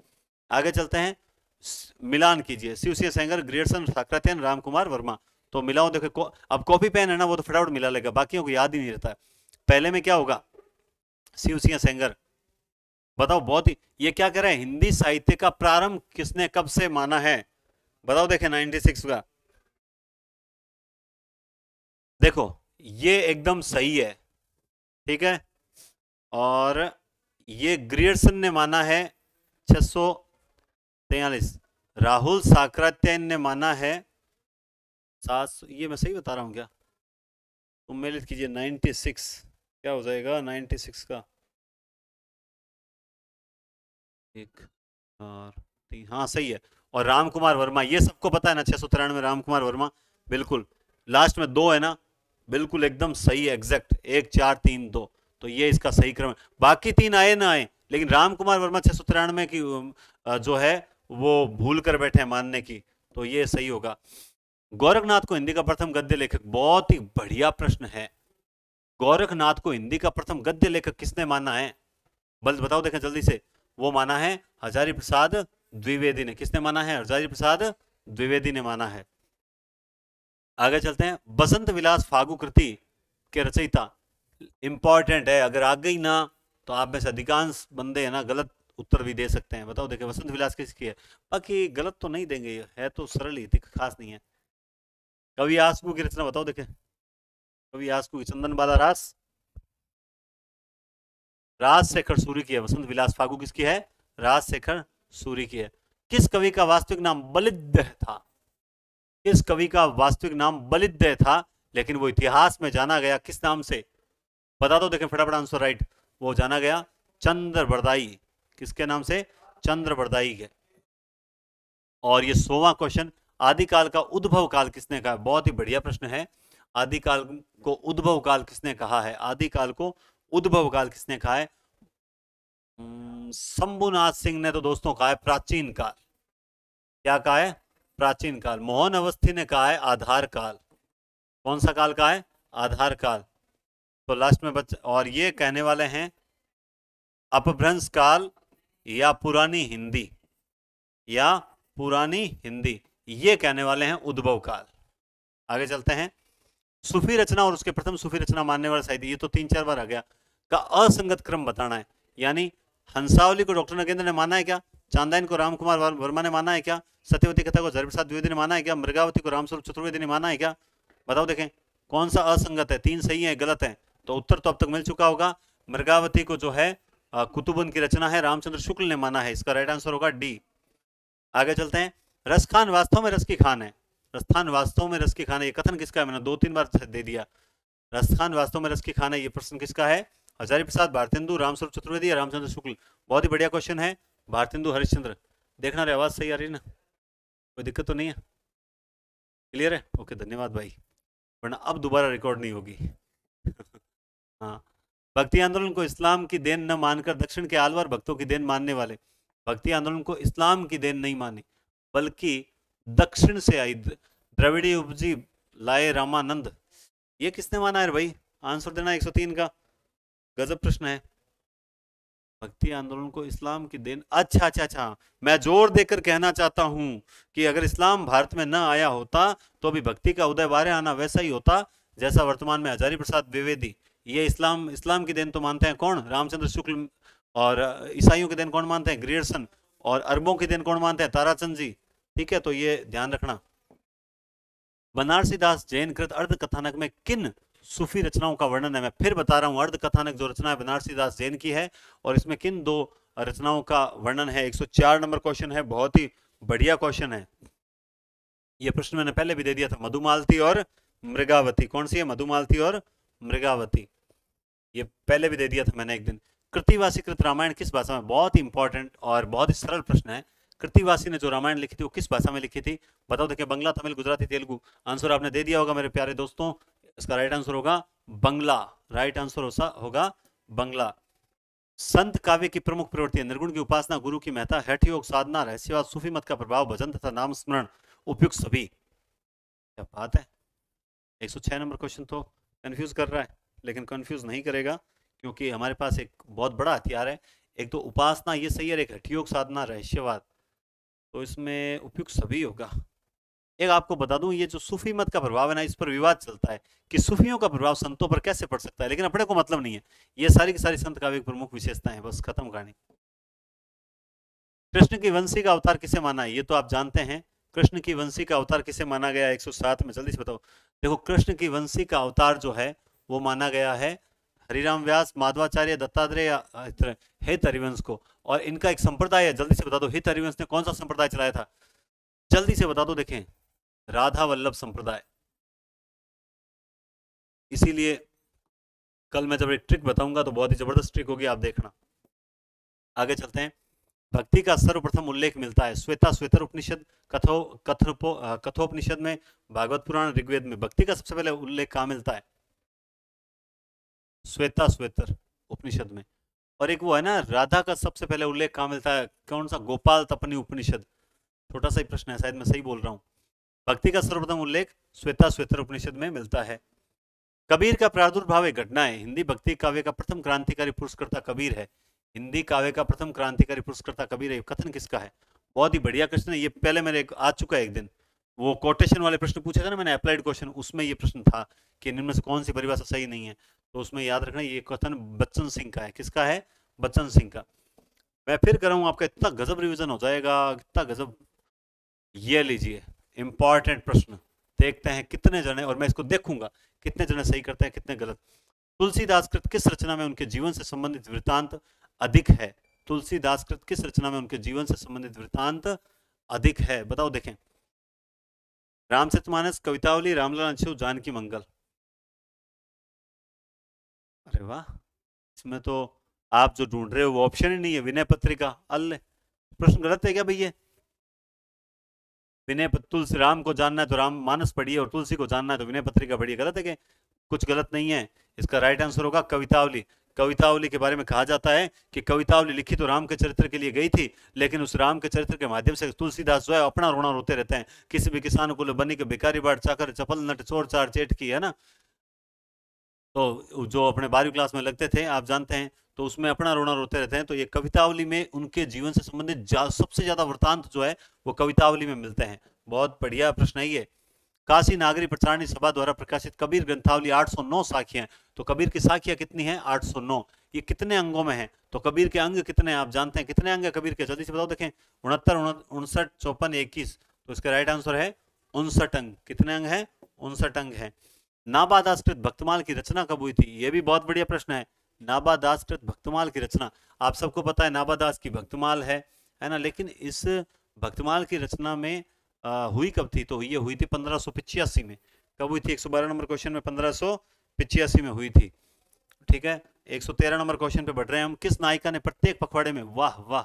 आगे चलते हैं, मिलान कीजिए, शिव सिंह सेंगर, ग्रियर्सन, साक्रात्यन, रामकुमार वर्मा। तो मिलाओ, देखो अब कॉपी पेन है ना वो तो फटाफट मिला लेगा, बाकियों को याद ही नहीं रहता है। पहले में क्या होगा, शिव सिंह सेंगर, बताओ बहुत ही, ये क्या कह रहा है, हिंदी साहित्य का प्रारंभ किसने कब से माना है, बताओ देखें 96 का। देखो ये एकदम सही है, ठीक है, और ये ग्रियर्सन ने माना है 643, राहुल साक्रात्यन ने माना है 700, ये मैं सही बता रहा हूं क्या, तुम मेल कीजिए 96, क्या हो जाएगा 96 का, 1 और 3, हाँ सही है। और रामकुमार वर्मा, ये सबको पता है ना 693 रामकुमार वर्मा, बिल्कुल लास्ट में 2 है ना, बिल्कुल एकदम सही है, एग्जैक्ट 1 4 3 2, तो ये इसका सही क्रम है। बाकी 3 आए ना आए, लेकिन रामकुमार वर्मा 693 की जो है वो भूल कर बैठे हैं मानने की, तो ये सही होगा। गोरखनाथ को हिंदी का प्रथम गद्य लेखक, बहुत ही बढ़िया प्रश्न है। गोरखनाथ को हिंदी का प्रथम गद्य लेखक किसने माना है, बस बताओ देखें जल्दी से। वो माना है हजारी प्रसाद द्विवेदी ने। किसने माना है, हजारी प्रसाद द्विवेदी ने माना है। आगे चलते हैं, बसंत विलास फागु कृति के रचयिता, इंपॉर्टेंट है, अगर आ गई ना तो आप में से अधिकांश बंदे है ना गलत उत्तर भी दे सकते हैं। बताओ देखें बसंत विलास किसकी है, बाकी गलत तो नहीं देंगे, है तो सरल ही, खास नहीं है। कवि आसकू की रचना बताओ देखें, कवि आसकू की चंदन बाला रास, राजशेखर सूरी की है। वसंत विलास फागु किसकी है? राजशेखर सूरी की है। किस कवि का वास्तविक नाम बलिद्य था? किस कवि का वास्तविक नाम बलिद्य था, लेकिन वो इतिहास में जाना गया किस नाम से? बता दो, देखें फटाफट आंसर राइट। वो जाना गया चंद्र बरदाई। किसके नाम से? चंद्र बरदाई के। और ये 100वां क्वेश्चन, आदिकाल का उद्भव काल किसने कहा? बहुत ही बढ़िया प्रश्न है। आदिकाल को उद्भव काल किसने कहा है? आदिकाल को उद्भव काल किसने कहा है? शंभुनाथ सिंह ने तो दोस्तों कहा है प्राचीन काल। क्या कहा है? प्राचीन काल। मोहन अवस्थी ने कहा है आधार काल। कौन सा काल कहा है? आधार काल। तो लास्ट में और ये कहने वाले हैं अपभ्रंश काल या पुरानी हिंदी, या पुरानी हिंदी, ये कहने वाले हैं उद्भव काल। आगे चलते हैं। सूफी रचना और उसके प्रथम सूफी रचना मानने वाले साहित्य, ये तो 3-4 बार आ गया। का असंगत क्रम बताना है, यानी हंसावली को डॉक्टर नगेंद्र ने माना है क्या? चांदायन को रामकुमार वर्मा ने माना है क्या? सत्यवती कथा को हरिप्रसाद द्विवेदी ने माना है क्या? मृगावती को रामस्वरूप चतुर्वेदी ने माना है क्या? बताओ देखें कौन सा असंगत है। 3 सही है, गलत है। तो उत्तर तो अब तक मिल चुका होगा। मृगावती को जो है कुतुबन की रचना है, रामचंद्र शुक्ल ने माना है। इसका राइट आंसर होगा डी। आगे चलते हैं। रसखान वास्तव में रस की खान है। रसखान वास्तव में रस की खान है, ये कथन किसका है? मैंने 2-3 बार दे दिया। रसखान वास्तव में रस की खान है, ये प्रश्न किसका है? हजारी प्रसाद, भारतेंदु, रामस्वरूप चतुर्वेदी या रामचंद्र शुक्ल? बहुत ही बढ़िया क्वेश्चन है। भारतेंदु हरिश्चंद्र। देखना रे, आवाज सही आ रही है ना? कोई दिक्कत तो नहीं है? क्लियर है? ओके, धन्यवाद भाई, वरना अब दोबारा रिकॉर्ड नहीं होगी। हाँ। भक्ति आंदोलन को इस्लाम की देन न मानकर दक्षिण के आलवर भक्तों की देन मानने वाले। भक्ति आंदोलन को इस्लाम की देन नहीं मानी, बल्कि दक्षिण से आई, द्रविड़ी उपजी लाए रामानंद। ये किसने माना है भाई? आंसर देना 103 का। गजब प्रश्न है। भक्ति आंदोलन को इस्लाम की देन, अच्छा अच्छा अच्छा, मैं जोर देकर कहना चाहता हूं कि अगर इस्लाम भारत में न आया होता तो भी भक्ति का उदय बारे आना वैसा ही होता जैसा वर्तमान में हजारी प्रसाद द्विवेदी। ये इस्लाम की देन तो मानते हैं कौन? रामचंद्र शुक्ल। और ईसाइयों की देन कौन मानते हैं? ग्रियर्सन। और अरबों की देन कौन मानते हैं? ताराचंद जी। ठीक है, तो ये ध्यान रखना। बनारसी दास जैन कृत अर्ध कथानक में किन सूफी रचनाओं का वर्णन है? मैं फिर बता रहा हूं, अर्ध कथानक जो रचना है बनारसी दास जैन की है, और इसमें किन 2 रचनाओं का वर्णन है? 104 नंबर क्वेश्चन है, बहुत ही बढ़िया क्वेश्चन है। यह प्रश्न मैंने पहले भी दे दिया था। मधुमालती और मृगावती, कौन सी है? मधुमालती और मृगावती, ये पहले भी दे दिया था मैंने एक दिन। कृतिवासी कृत रामायण किस भाषा में? बहुत ही इंपॉर्टेंट और बहुत ही सरल प्रश्न है। कृतिवासी ने जो रामायण लिखी थी वो किस भाषा में लिखी थी? बताओ देखिए, बंगला, तमिल, गुजराती, तेलुगु? आंसर आपने दे दिया होगा मेरे प्यारे दोस्तों। इसका राइट आंसर होगा बंगला। राइट आंसर होगा बंगला। संत काव्य की प्रमुख प्रवृत्ति है निर्गुण की उपासना, गुरु की महत्ता, हठ योग, साधना, रहस्यवाद, सूफी मत का प्रभाव, भजन तथा नाम स्मरण, उपयुक्त सभी। क्या बात है। 106 नंबर क्वेश्चन तो कंफ्यूज कर रहा है, लेकिन कंफ्यूज नहीं करेगा, क्योंकि हमारे पास एक बहुत बड़ा हथियार है। एक तो उपासना, ये सही है, एक हठ योग, साधना, रहस्यवाद, तो इसमें उपयुक्त सभी होगा। एक आपको बता दूं, ये जो सूफी मत का प्रभाव है ना, इस पर विवाद चलता है कि सूफियों का प्रभाव संतों पर कैसे पड़ सकता है, लेकिन अपने को मतलब नहीं है। ये सारी की सारी संत काव्य की प्रमुख विशेषताएं, बस खत्म कहानी। कृष्ण की वंशी का अवतार किसे माना है? ये तो आप जानते हैं। कृष्ण की वंशी का अवतार किसे माना गया? 107 में, जल्दी से बताओ। देखो, कृष्ण की वंशी का अवतार जो है वो माना गया है हरिराम व्यास, माधवाचार्य, दत्तात्रेय, हित हरिवंश को। और इनका एक संप्रदाय है, जल्दी से बता दो, हित हरिवंश ने कौन सा संप्रदाय चलाया था? जल्दी से बता दो, देखें, राधा वल्लभ संप्रदाय। इसीलिए कल मैं जब एक ट्रिक बताऊंगा तो बहुत ही जबरदस्त ट्रिक होगी, आप देखना। आगे चलते हैं। भक्ति का सर्वप्रथम उल्लेख मिलता है श्वेता श्वेतर उपनिषद, कथोपनिषद में, भागवत पुराण, ऋग्वेद में। भक्ति का सबसे पहले उल्लेख कहां मिलता है? श्वेता श्वेतर उपनिषद में। और एक वो है ना, राधा का सबसे पहले उल्लेख कहां मिलता है? कौन सा? गोपाल तपनी उपनिषद। छोटा सा ही प्रश्न है, शायद मैं सही बोल रहा हूं। भक्ति का सर्वप्रथम उल्लेख श्वेता श्वेतर उपनिषद में मिलता है। कबीर का प्रादुर्भाव एक घटना है। हिंदी भक्ति काव्य का प्रथम क्रांतिकारी पुरस्कर्ता कबीर है। हिंदी काव्य का प्रथम क्रांतिकारी पुरस्कर्ता कबीर है। कथन किसका है? बहुत ही बढ़िया क्वेश्चन है, ये पहले मेरे आ चुका है एक दिन। वो कोटेशन वाले प्रश्न पूछे थे ना मैंने, अप्लाइड क्वेश्चन, उसमें ये प्रश्न था कि इनमें से कौन सी परिभाषा सही नहीं है। तो उसमें याद रखना, ये कथन बच्चन सिंह का है। किसका है? बच्चन सिंह का। मैं फिर कर रहा हूं, आपका इतना गजब रिविजन हो जाएगा, इतना गजब। ये लीजिए, इंपॉर्टेंट प्रश्न, देखते हैं कितने जने, और मैं इसको देखूंगा कितने जने सही करते हैं कितने गलत। तुलसीदास कृत किस रचना में उनके जीवन से संबंधित वृत्तांत अधिक है? तुलसीदास कृत किस रचना में उनके जीवन से संबंधित वृत्तांत अधिक है? बताओ देखें। रामचरितमानस, कवितावली, रामलला अंशु, जानकी मंगल। अरे वाह, इसमें तो आप जो ढूंढ रहे हो वो ऑप्शन ही नहीं है, विनय पत्रिका। अल्ले, प्रश्न गलत है क्या भैया? विनय तुलसी, राम को जानना है तो राम मानस पढ़िए और तुलसी को जानना है तो विनय पत्रिका पढ़िए। गलत है क्या? कुछ गलत नहीं है। इसका राइट आंसर होगा कवितावली। कवितावली के बारे में कहा जाता है कि कवितावली लिखी तो राम के चरित्र के लिए गई थी, लेकिन उस राम के चरित्र के माध्यम से तुलसीदास जो है अपना रोना रोते रहते हैं। किसी भी किसान को बनी के भिखारी बाट चाकर चपल नट चोर चार चेट की, है ना। तो जो अपने 12वीं क्लास में लगते थे आप जानते हैं, तो उसमें अपना रोना रोते रहते हैं। तो ये कवितावली में उनके जीवन से संबंधित सबसे ज्यादा वृत्तांत जो है वो कवितावली में मिलते हैं। बहुत बढ़िया प्रश्न है ये। काशी नागरी प्रचारणी सभा द्वारा प्रकाशित कबीर ग्रंथावली 809 साखियां। तो कबीर की साखियां कितनी है? 809। ये कितने अंगों में है? तो कबीर के अंग कितने आप जानते हैं? कितने अंग है कबीर के? जल्दी से बताओ देखें। 69, 59, 54, 21। तो इसका राइट आंसर है 59 अंग। कितने अंग है? 59 अंग है। नाबादासकृत भक्तमाल की रचना कब हुई थी? यह भी बहुत बढ़िया प्रश्न है। नाबादासकृत भक्तमाल की रचना, आप सबको पता है नाबादास की भक्तमाल है ना, लेकिन इस भक्तमाल की रचना में हुई कब थी? तो ये हुई थी 1585 में। कब हुई थी? 112 नंबर क्वेश्चन में 1585 में हुई थी। ठीक है, 113 नंबर क्वेश्चन पे बढ़ रहे हैं हम। किस नायिका ने प्रत्येक पखवाड़े में, वाह वाह,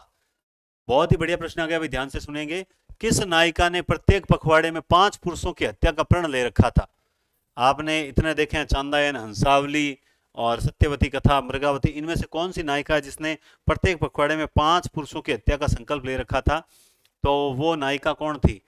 बहुत ही बढ़िया प्रश्न आ गया, अभी ध्यान से सुनेंगे। किस नायिका ने प्रत्येक पखवाड़े में 5 पुरुषों की हत्या का प्रण ले रखा था? आपने इतने देखे हैं, चांदायन, हंसावली और सत्यवती कथा, मृगावती। इनमें से कौन सी नायिका है जिसने प्रत्येक पखवाड़े में 5 पुरुषों की हत्या का संकल्प ले रखा था? तो वो नायिका कौन थी?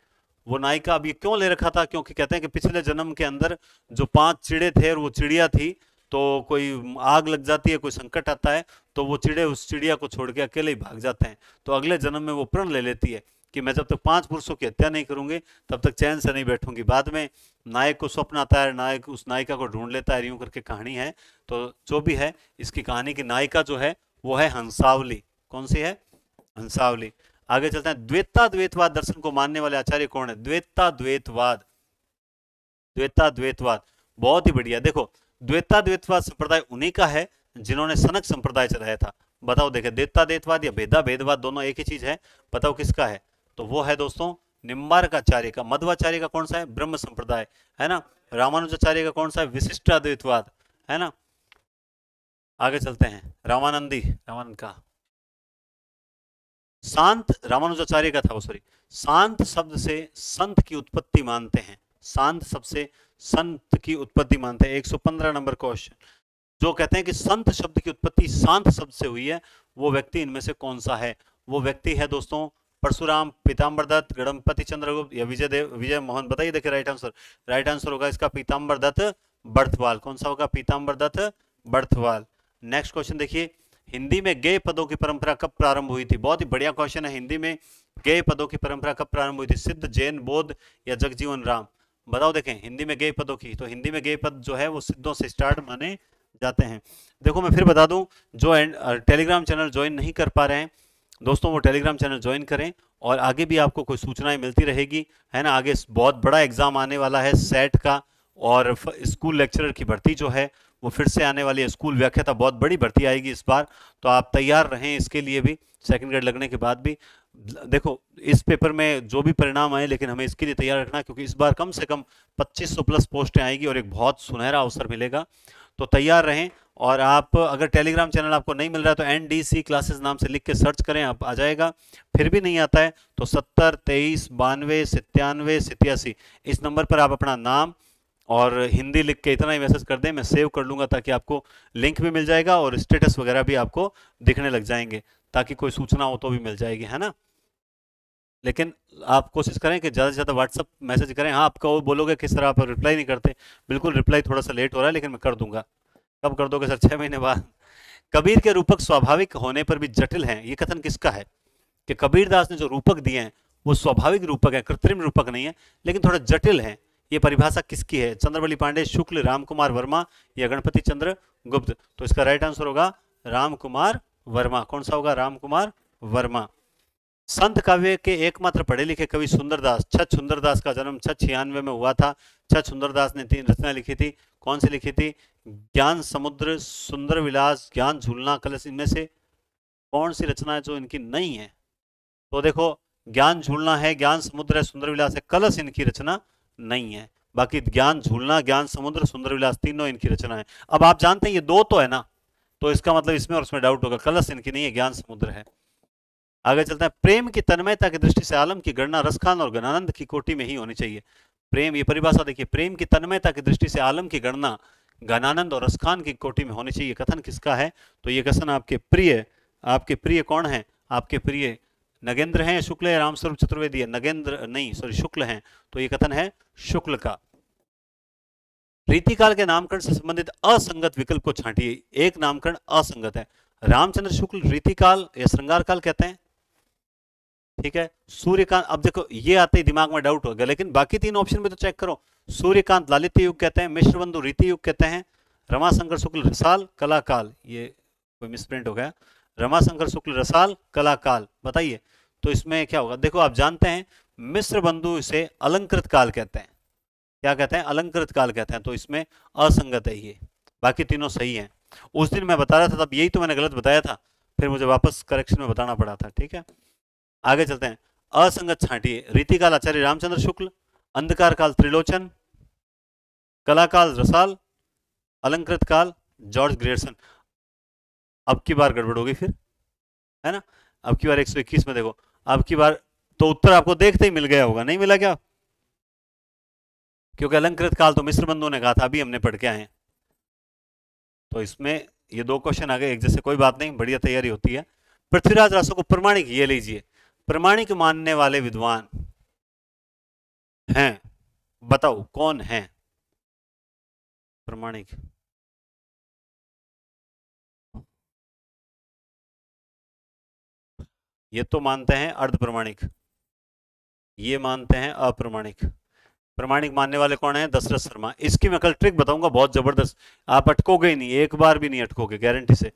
वो नायिका अब ये क्यों ले रखा था? क्योंकि कहते हैं कि पिछले जन्म के अंदर जो 5 चिड़े थे और वो चिड़िया थी, तो कोई आग लग जाती है, कोई संकट आता है, तो वो चिड़े उस चिड़िया को छोड़ के अकेले ही भाग जाते हैं। तो अगले जन्म में वो प्रण ले लेती है कि मैं जब तक 5 पुरुषों की हत्या नहीं करूंगी तब तक चैन से नहीं बैठूंगी। बाद में नायक को स्वप्न आता है, नायक उस नायिका को ढूंढ लेता है, यूं करके कहानी है। तो जो भी है, इसकी कहानी की नायिका जो है वो है हंसावली। कौन सी है? हंसावली। आगे चलते हैं। द्वैताद्वैतवाद दर्शन को मानने वाले आचार्य कौन है? द्वैताद्वैतवाद, द्वैताद्वैतवाद, बहुत ही बढ़िया। देखो, द्वैताद्वैतवाद संप्रदाय उन्हीं का है जिन्होंने सनक संप्रदाय चलाया था। बताओ देखे, द्वैताद्वैतवाद या भेदा भेदवाद दोनों एक ही चीज है? बताओ किसका है? तो वो है दोस्तों निम्बार्काचार्य का। मध्वाचार्य का कौन सा है? ब्रह्म संप्रदाय, है ना। रामानुजाचार्य का कौन सा है? विशिष्टाद्वैतवाद, है ना। आगे चलते हैं। रामानंद का शांत, रामानुजाचार्य का था वो, सॉरी। शांत शब्द से संत की उत्पत्ति मानते हैं। शांत शब्द से संत की उत्पत्ति मानते हैं। 115 नंबर क्वेश्चन। जो कहते हैं कि संत शब्द की उत्पत्ति शांत शब्द से हुई है, वो व्यक्ति इनमें से कौन सा है? वो व्यक्ति है दोस्तों परशुराम, पीताम्बर दत्त, गणपति चंद्रगुप्त या विजय मोहन। बताइए, देखिए राइट आंसर। राइट आंसर होगा इसका पीताम्बर दत्त बर्थवाल। कौन सा होगा? पीताम्बर दत्त बर्थवाल। नेक्स्ट क्वेश्चन देखिए। हिंदी में गेय पदों की परंपरा कब प्रारंभ हुई थी? बहुत ही बढ़िया क्वेश्चन है। हिंदी में गेय पदों की परंपरा कब प्रारंभ हुई थी? सिद्ध, जैन, बौद्ध या जगजीवन राम? बताओ देखें, हिंदी में गेय पदों की। तो हिंदी में गेय पद जो है वो सिद्धों से स्टार्ट माने जाते हैं। देखो, मैं फिर बता दूं, जो टेलीग्राम चैनल ज्वाइन नहीं कर पा रहे हैं दोस्तों, वो टेलीग्राम चैनल ज्वाइन करें और आगे भी आपको कोई सूचनाएं मिलती रहेगी, है ना। आगे बहुत बड़ा एग्जाम आने वाला है सेट का, और स्कूल लेक्चरर की भर्ती जो है वो फिर से आने वाली है। स्कूल व्याख्याता, बहुत बड़ी भर्ती आएगी इस बार, तो आप तैयार रहें इसके लिए भी। सेकंड ग्रेड लगने के बाद भी देखो, इस पेपर में जो भी परिणाम आए, लेकिन हमें इसके लिए तैयार रखना, क्योंकि इस बार कम से कम 2500 प्लस पोस्टें आएगी और एक बहुत सुनहरा अवसर मिलेगा। तो तैयार रहें। और आप अगर टेलीग्राम चैनल आपको नहीं मिल रहा है तो NDC क्लासेस नाम से लिख के सर्च करें, आप आ जाएगा। फिर भी नहीं आता है तो 70 23 92 97 87 इस नंबर पर आप अपना नाम और हिंदी लिख के इतना ही मैसेज कर दें, मैं सेव कर लूंगा, ताकि आपको लिंक भी मिल जाएगा और स्टेटस वगैरह भी आपको दिखने लग जाएंगे, ताकि कोई सूचना हो तो भी मिल जाएगी, है ना। लेकिन आप कोशिश करें कि ज़्यादा से ज़्यादा व्हाट्सअप मैसेज करें। हाँ, आपका वो बोलोगे किस तरह आप रिप्लाई नहीं करते, बिल्कुल रिप्लाई थोड़ा सा लेट हो रहा है, लेकिन मैं कर दूंगा। कब कर दोगे सर? 6 महीने बाद। कबीर के रूपक स्वाभाविक होने पर भी जटिल हैं, ये कथन किसका है? कि कबीरदास ने जो रूपक दिए हैं वो स्वाभाविक रूपक है, कृत्रिम रूपक नहीं है, लेकिन थोड़ा जटिल है। ये परिभाषा किसकी है? चंद्रवली पांडे, शुक्ल, रामकुमार वर्मा या गणपति चंद्र गुप्त? तो इसका राइट आंसर होगा रामकुमार वर्मा। कौन सा होगा? रामकुमार वर्मा। संत काव्य के एकमात्र पढ़े लिखे कवि सुंदरदास, छछ सुंदरदास का जन्म 696 में हुआ था। छछ सुंदरदास ने 3 रचना लिखी थी। कौन सी लिखी थी? ज्ञान समुद्र, सुंदर विलास, ज्ञान झूलना, कलश, इनमें से कौन सी रचना है जो इनकी नहीं है? तो देखो, ज्ञान झूलना है, ज्ञान समुद्र है, सुंदर विलास है, कलश इनकी रचना नहीं है। बाकी ज्ञान झूलना, ज्ञान समुद्र, सुंदर विलास तीनों इनकी रचना है। अब आप जानते हैं ये दो तो है ना, तो इसका मतलब इसमें और उसमें डाउट होगा, कलश इनकी नहीं है, ज्ञान समुद्र है। आगे चलते हैं। प्रेम की तन्मयता की दृष्टि से आलम की गणना रसखान और गणानंद की कोटि में ही होनी चाहिए। प्रेम, ये परिभाषा देखिए, प्रेम की तन्मयता की दृष्टि से आलम की गणना गणानंद और रसखान की कोटि में होनी चाहिए। कथन किसका है? तो ये कथन आपके प्रिय कौन है? आपके प्रिय नगेंद्र हैं, शुक्ल है, रामस्वरूप चतुर्वेदी है, नगेंद्र नहीं, सॉरी, शुक्ल हैं, तो ये कथन है शुक्ल का। रीतिकाल के नामकरण से संबंधित असंगत विकल्प को छांटिए। एक नामकरण असंगत है। रामचंद्र शुक्ल रीतिकाल या श्रृंगार काल कहते हैं, ठीक है। सूर्यकांत, अब देखो ये आते ही दिमाग में डाउट हो गया, लेकिन बाकी तीन ऑप्शन में तो चेक करो। सूर्यकांत लालित्य युग कहते हैं, मिश्र बंधु रीति युग कहते हैं, रमाशंकर शुक्ल रसाल कलाकाल, ये कोई मिसप्रिंट हो गया, रमाशंकर शुक्ल रसाल कलाकाल, बताइए तो इसमें क्या होगा? देखो आप जानते हैं मिश्र बंधु इसे अलंकृत काल कहते हैं। क्या कहते हैं? अलंकृत काल कहते हैं, तो इसमें असंगत है ये, बाकी तीनों सही हैं। उस दिन मैं बता रहा था तब यही तो मैंने गलत बताया था, फिर मुझे वापस करेक्शन में बताना पड़ा था, ठीक है। आगे चलते हैं। असंगत छांटिए। रीतिकाल आचार्य रामचंद्र शुक्ल, अंधकार काल त्रिलोचन, कलाकाल रसाल, अलंकृत काल जॉर्ज ग्रियर्सन। अब की बार गड़बड़ होगी फिर, है ना? अब की बार 121 में देखो, अब की बार तो उत्तर आपको देखते ही मिल गया होगा, नहीं मिला क्या? क्योंकि अलंकृत काल तो मिश्र बंधु ने कहा था, अभी हमने पढ़ के आए। तो इसमें ये दो क्वेश्चन आ गए एक जैसे, कोई बात नहीं, बढ़िया तैयारी होती है। पृथ्वीराज रासो को प्रमाणिक, ये लीजिए, प्रमाणिक मानने वाले विद्वान हैं, बताओ कौन है प्रमाणिक? ये तो मानते हैं अर्ध प्रमाणिक, ये मानते हैं अप्रमाणिक। प्रमाणिक मानने वाले कौन है? दशरथ शर्मा। इसकी मैं कल ट्रिक बताऊंगा, बहुत जबरदस्त, आप अटकोगे ही नहीं, एक बार भी नहीं अटकोगे, गारंटी से।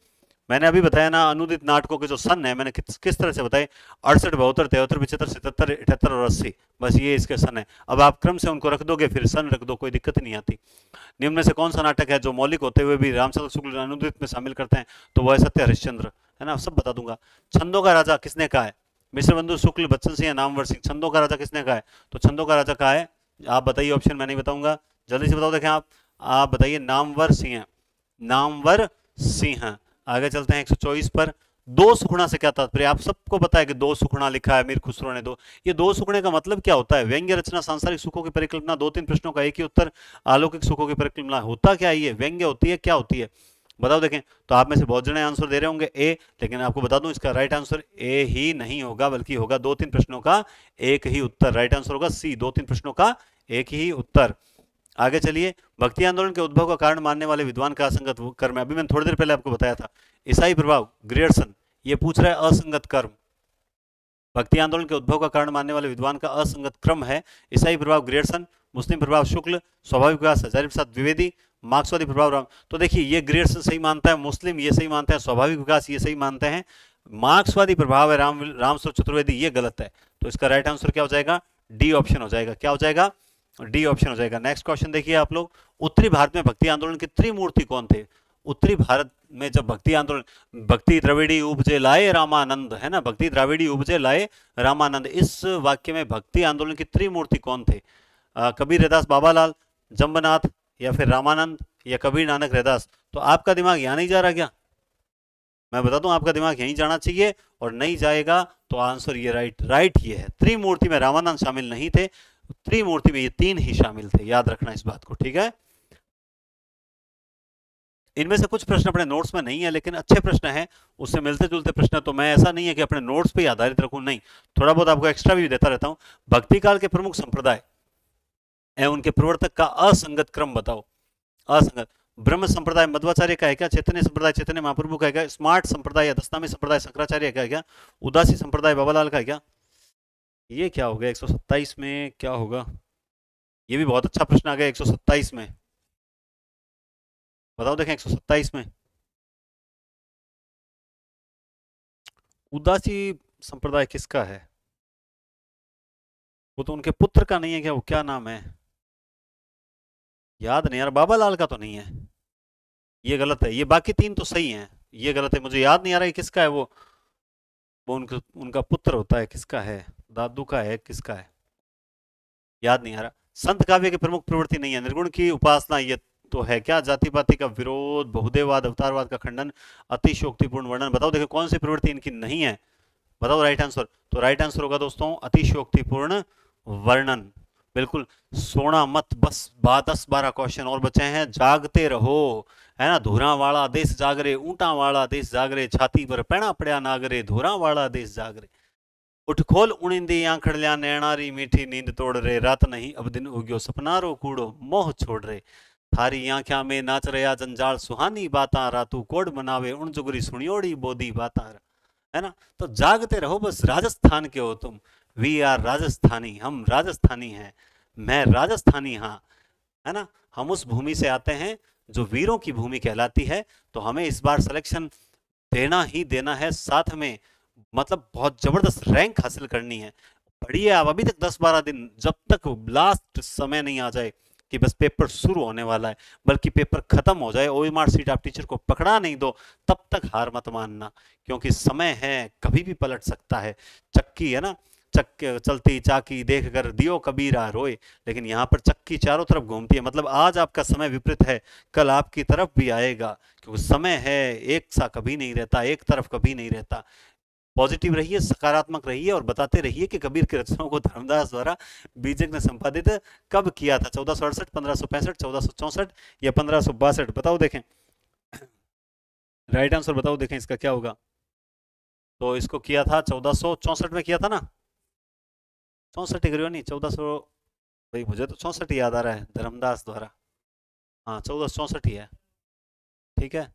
मैंने अभी बताया ना, अनुदित नाटकों के जो सन है मैंने किस तरह से बताए, 68, 72, 73, 75, 77, 78 और 80, बस ये इसके सन है। अब आप क्रम से उनको रख दोगे, फिर सन रख दो, कोई दिक्कत नहीं आती। निम्न में से कौन सा नाटक है जो मौलिक होते हुए भी रामचंद्र शुक्ल अनुदित में शामिल करते हैं? तो वह है सत्य हरिश्चंद्र, है ना, सब बता दूंगा। छंदों का राजा किसने कहा है? मिश्र बंधु शुक्ल, बच्चन सिंह, नामवर सिंह। छंदों का राजा किसने कहा है? तो छंदों का राजा कहा है, आप बताइए, ऑप्शन मैं नहीं बताऊंगा, जल्दी से बताओ, देखें आप बताइए। नामवर सिंह, नामवर सिंह। आगे चलते हैं 124 पर। दो सुखना से क्या तात्पर्य? आप सबको पता है कि दो सुखना लिखा है मीर खुसरो ने दो, ये दो सुखने का मतलब क्या होता है? व्यंग्य रचना, सांसारिक सुखों की परिकल्पना, दो तीन प्रश्नों का एक ही उत्तर, अलौकिक सुखों की परिकल्पना। होता क्या है ये? व्यंग्य होती है, क्या होती है बताओ? देखें तो आप में से बहुत जने आंसर दे रहे होंगे ए, लेकिन आपको बता दूं इसका राइट आंसर ए ही नहीं होगा, बल्कि होगा दो तीन प्रश्नों का एक ही उत्तर। राइट आंसर होगा सी, दो तीन प्रश्नों का एक ही उत्तर। आगे चलिए। भक्ति आंदोलन के उद्भव का कारण मानने वाले विद्वान का असंगत कर्म है। अभी मैंने थोड़ी देर पहले आपको बताया था, ईसाई प्रभाव ग्रियर्सन। ये पूछ रहा है असंगत कर्म। भक्ति आंदोलन के उद्भव का कारण मानने वाले विद्वान का असंगत क्रम है। ईसाई प्रभाव ग्रियर्सन, मुस्लिम प्रभाव शुक्ल, स्वाभाविक विकास हजारी प्रसाद द्विवेदी, मार्क्सवादी प्रभाव राम। तो देखिए ये ग्रियर्सन सही मानता है, मुस्लिम ये सही मानते हैं, स्वाभाविक विकास ये सही मानते हैं, मार्क्सवादी प्रभाव है रामस्वरूप चतुर्वेदी, ये गलत है। तो इसका राइट आंसर क्या हो जाएगा? डी ऑप्शन हो जाएगा। क्या हो जाएगा? डी ऑप्शन हो जाएगा। नेक्स्ट क्वेश्चन देखिए आप लोग। उत्तरी भारत में भक्ति आंदोलन के त्रिमूर्ति कौन थे? उत्तरी भारत में जब भक्ति आंदोलन, भक्ति द्रविड़ी उपजे लाए रामानंद, है ना, भक्ति द्रविड़ी उपजे लाए रामानंद, इस वाक्य में भक्ति आंदोलन की त्रिमूर्ति कौन थे? कबीर रैदास बाबालाल, जम्बनाथ, या फिर रामानंद, या कबीर नानक रैदास। तो आपका दिमाग यहां नहीं जा रहा क्या? मैं बता दूं आपका दिमाग यहीं जाना चाहिए, और नहीं जाएगा तो आंसर ये राइट ये है। त्रिमूर्ति में रामानंद शामिल नहीं थे, त्रिमूर्ति में ये तीन ही शामिल थे, याद रखना इस बात को, ठीक है। इनमें से कुछ प्रश्न अपने नोट्स में नहीं है, लेकिन अच्छे प्रश्न हैं, उससे मिलते जुलते प्रश्न, तो मैं ऐसा नहीं है कि अपने नोट्स पे ही आधारित रखूं, नहीं, थोड़ा बहुत आपको एक्स्ट्रा भी देता रहता हूं। भक्ति काल के प्रमुख संप्रदाय एवं उनके प्रवर्तक का असंगत क्रम बताओ। असंगत। ब्रह्म संप्रदाय मध्वाचार्य का है क्या? चैतन्य संप्रदाय चैतन्य महाप्रभु का है क्या? स्मार्ट संप्रदाय या दस्तामी संप्रदाय शंकराचार्य का है क्या? उदासी संप्रदाय बाबालाल का है क्या? ये क्या हो गया 127 में? क्या होगा? ये भी बहुत अच्छा प्रश्न आ गया 127 में, बताओ देखें 127 में। उदासी संप्रदाय किसका है? वो तो उनके पुत्र का नहीं है क्या? वो क्या नाम है? याद नहीं यार, बाबा लाल का तो नहीं है, ये गलत है। ये बाकी तीन तो सही हैं, ये गलत है। मुझे याद नहीं आ रहा है किसका है वो उनका उनका पुत्र होता है, किसका है, दादू का है, किसका है, याद नहीं आ रहा। संत काव्य की प्रमुख प्रवृत्ति नहीं है निर्गुण की उपासना, ये तो है क्या, जाति पाति का विरोध, बहुदेववाद, अवतारवाद का खंडन, अतिशयोक्तिपूर्ण वर्णन। बताओ देखो कौन सी प्रवृत्ति इनकी नहीं है, बताओ राइट आंसर। तो राइट आंसर होगा दोस्तों अतिशयोक्तिपूर्ण वर्णन, बिल्कुल। सोना मत, बस 10-12 क्वेश्चन और बचे हैं, जागते रहो, है ना। धूरा वाला देश जागरे, ऊंटा वाला देश जागरे, छाती पर पैणा पड़या नागरे, धूरा वाला देश जागरे। उठ खोल उणिंदी आंखड़ल्या, नैणारी मीठी नींद तोड़ रे, रात नहीं अब दिन उग्यो, सपनारो कूड़ो मोह छोड़ रे, थारी आंख्या में नाच रहा जंजाल, सुहानी बाता रातू कोड मनावे, उन जुगरी सुनियोड़ी बोधी बाता, है ना। तो जागते रहो, बस राजस्थान के हो तुम, वी आर राजस्थानी, हम राजस्थानी हैं, मैं राजस्थानी, हाँ, है ना। हम उस भूमि से आते हैं जो वीरों की भूमि कहलाती है, तो हमें इस बार सिलेक्शन देना ही देना है, साथ में मतलब बहुत जबरदस्त रैंक हासिल करनी है। पढ़िए आप अभी तक 10-12 दिन, जब तक लास्ट समय नहीं आ जाए कि बस पेपर शुरू होने वाला है, बल्कि पेपर खत्म हो जाए, ओएमआर सीट आप टीचर को पकड़ा नहीं दो, तब तक हार मत मानना, क्योंकि समय है, कभी भी पलट सकता है। चक्की है ना, चक्की चलती चाकी देख कर दियो कबीरा रोए, लेकिन यहाँ पर चक्की चारों तरफ घूमती है, मतलब आज आपका समय विपरीत है, कल आपकी तरफ भी आएगा, क्योंकि समय है एक सा कभी नहीं रहता, एक तरफ कभी नहीं रहता। पॉजिटिव रहिए, सकारात्मक रहिए, और बताते रहिए कि कबीर की रचनाओं को धर्मदास द्वारा बीजक ने संपादित कब किया था, 1468, 1565, 1464 या 1562। बताओ देखें, राइट आंसर बताओ देखें इसका क्या होगा। तो इसको किया था 1464 में किया था ना, 64 ही करियो नहीं, 1400, भाई मुझे तो 64 याद आ रहा है, धर्मदास द्वारा, हाँ 1464 ही है, ठीक है।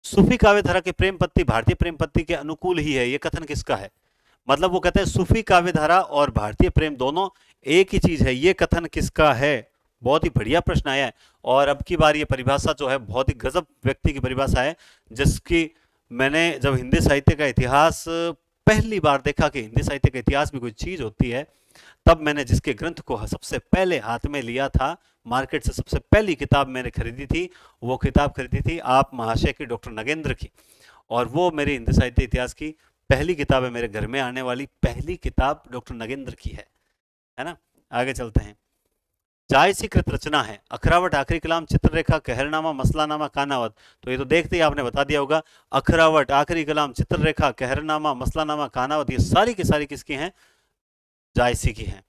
सूफी काव्य धारा की प्रेम पत्ती भारतीय प्रेम पत्ती के अनुकूल ही है, ये कथन किसका है। मतलब वो कहते हैं सूफी काव्य धारा और भारतीय प्रेम दोनों एक ही चीज है, ये कथन किसका है। बहुत ही बढ़िया प्रश्न आया है। और अब की बार ये परिभाषा जो है बहुत ही गजब व्यक्ति की परिभाषा है, जिसकी मैंने जब हिंदी साहित्य का इतिहास पहली बार देखा कि हिंदी साहित्य का इतिहास भी कोई चीज होती है, तब मैंने जिसके ग्रंथ को सबसे पहले हाथ में लिया था, मार्केट से सबसे पहली किताब मैंने खरीदी थी, वो किताब खरीदी थी आप महाशय की, डॉक्टर नगेंद्र की, और वो मेरी हिंदी साहित्य इतिहास की पहली किताब है, मेरे घर में आने वाली पहली किताब डॉक्टर नगेंद्र की है ना। आगे चलते हैं। जायसी कृत रचना है, अखरावट, आखिरी कलाम, चित्ररेखा, कहरनामा, मसलानामा, कानावत। तो ये तो देखते ही आपने बता दिया होगा, अखरावट, आखिरी कलाम, चित्ररेखा, कहरनामा, मसलानामा, कानावत, ये सारी की सारी किसकी हैं, जायसी की हैं।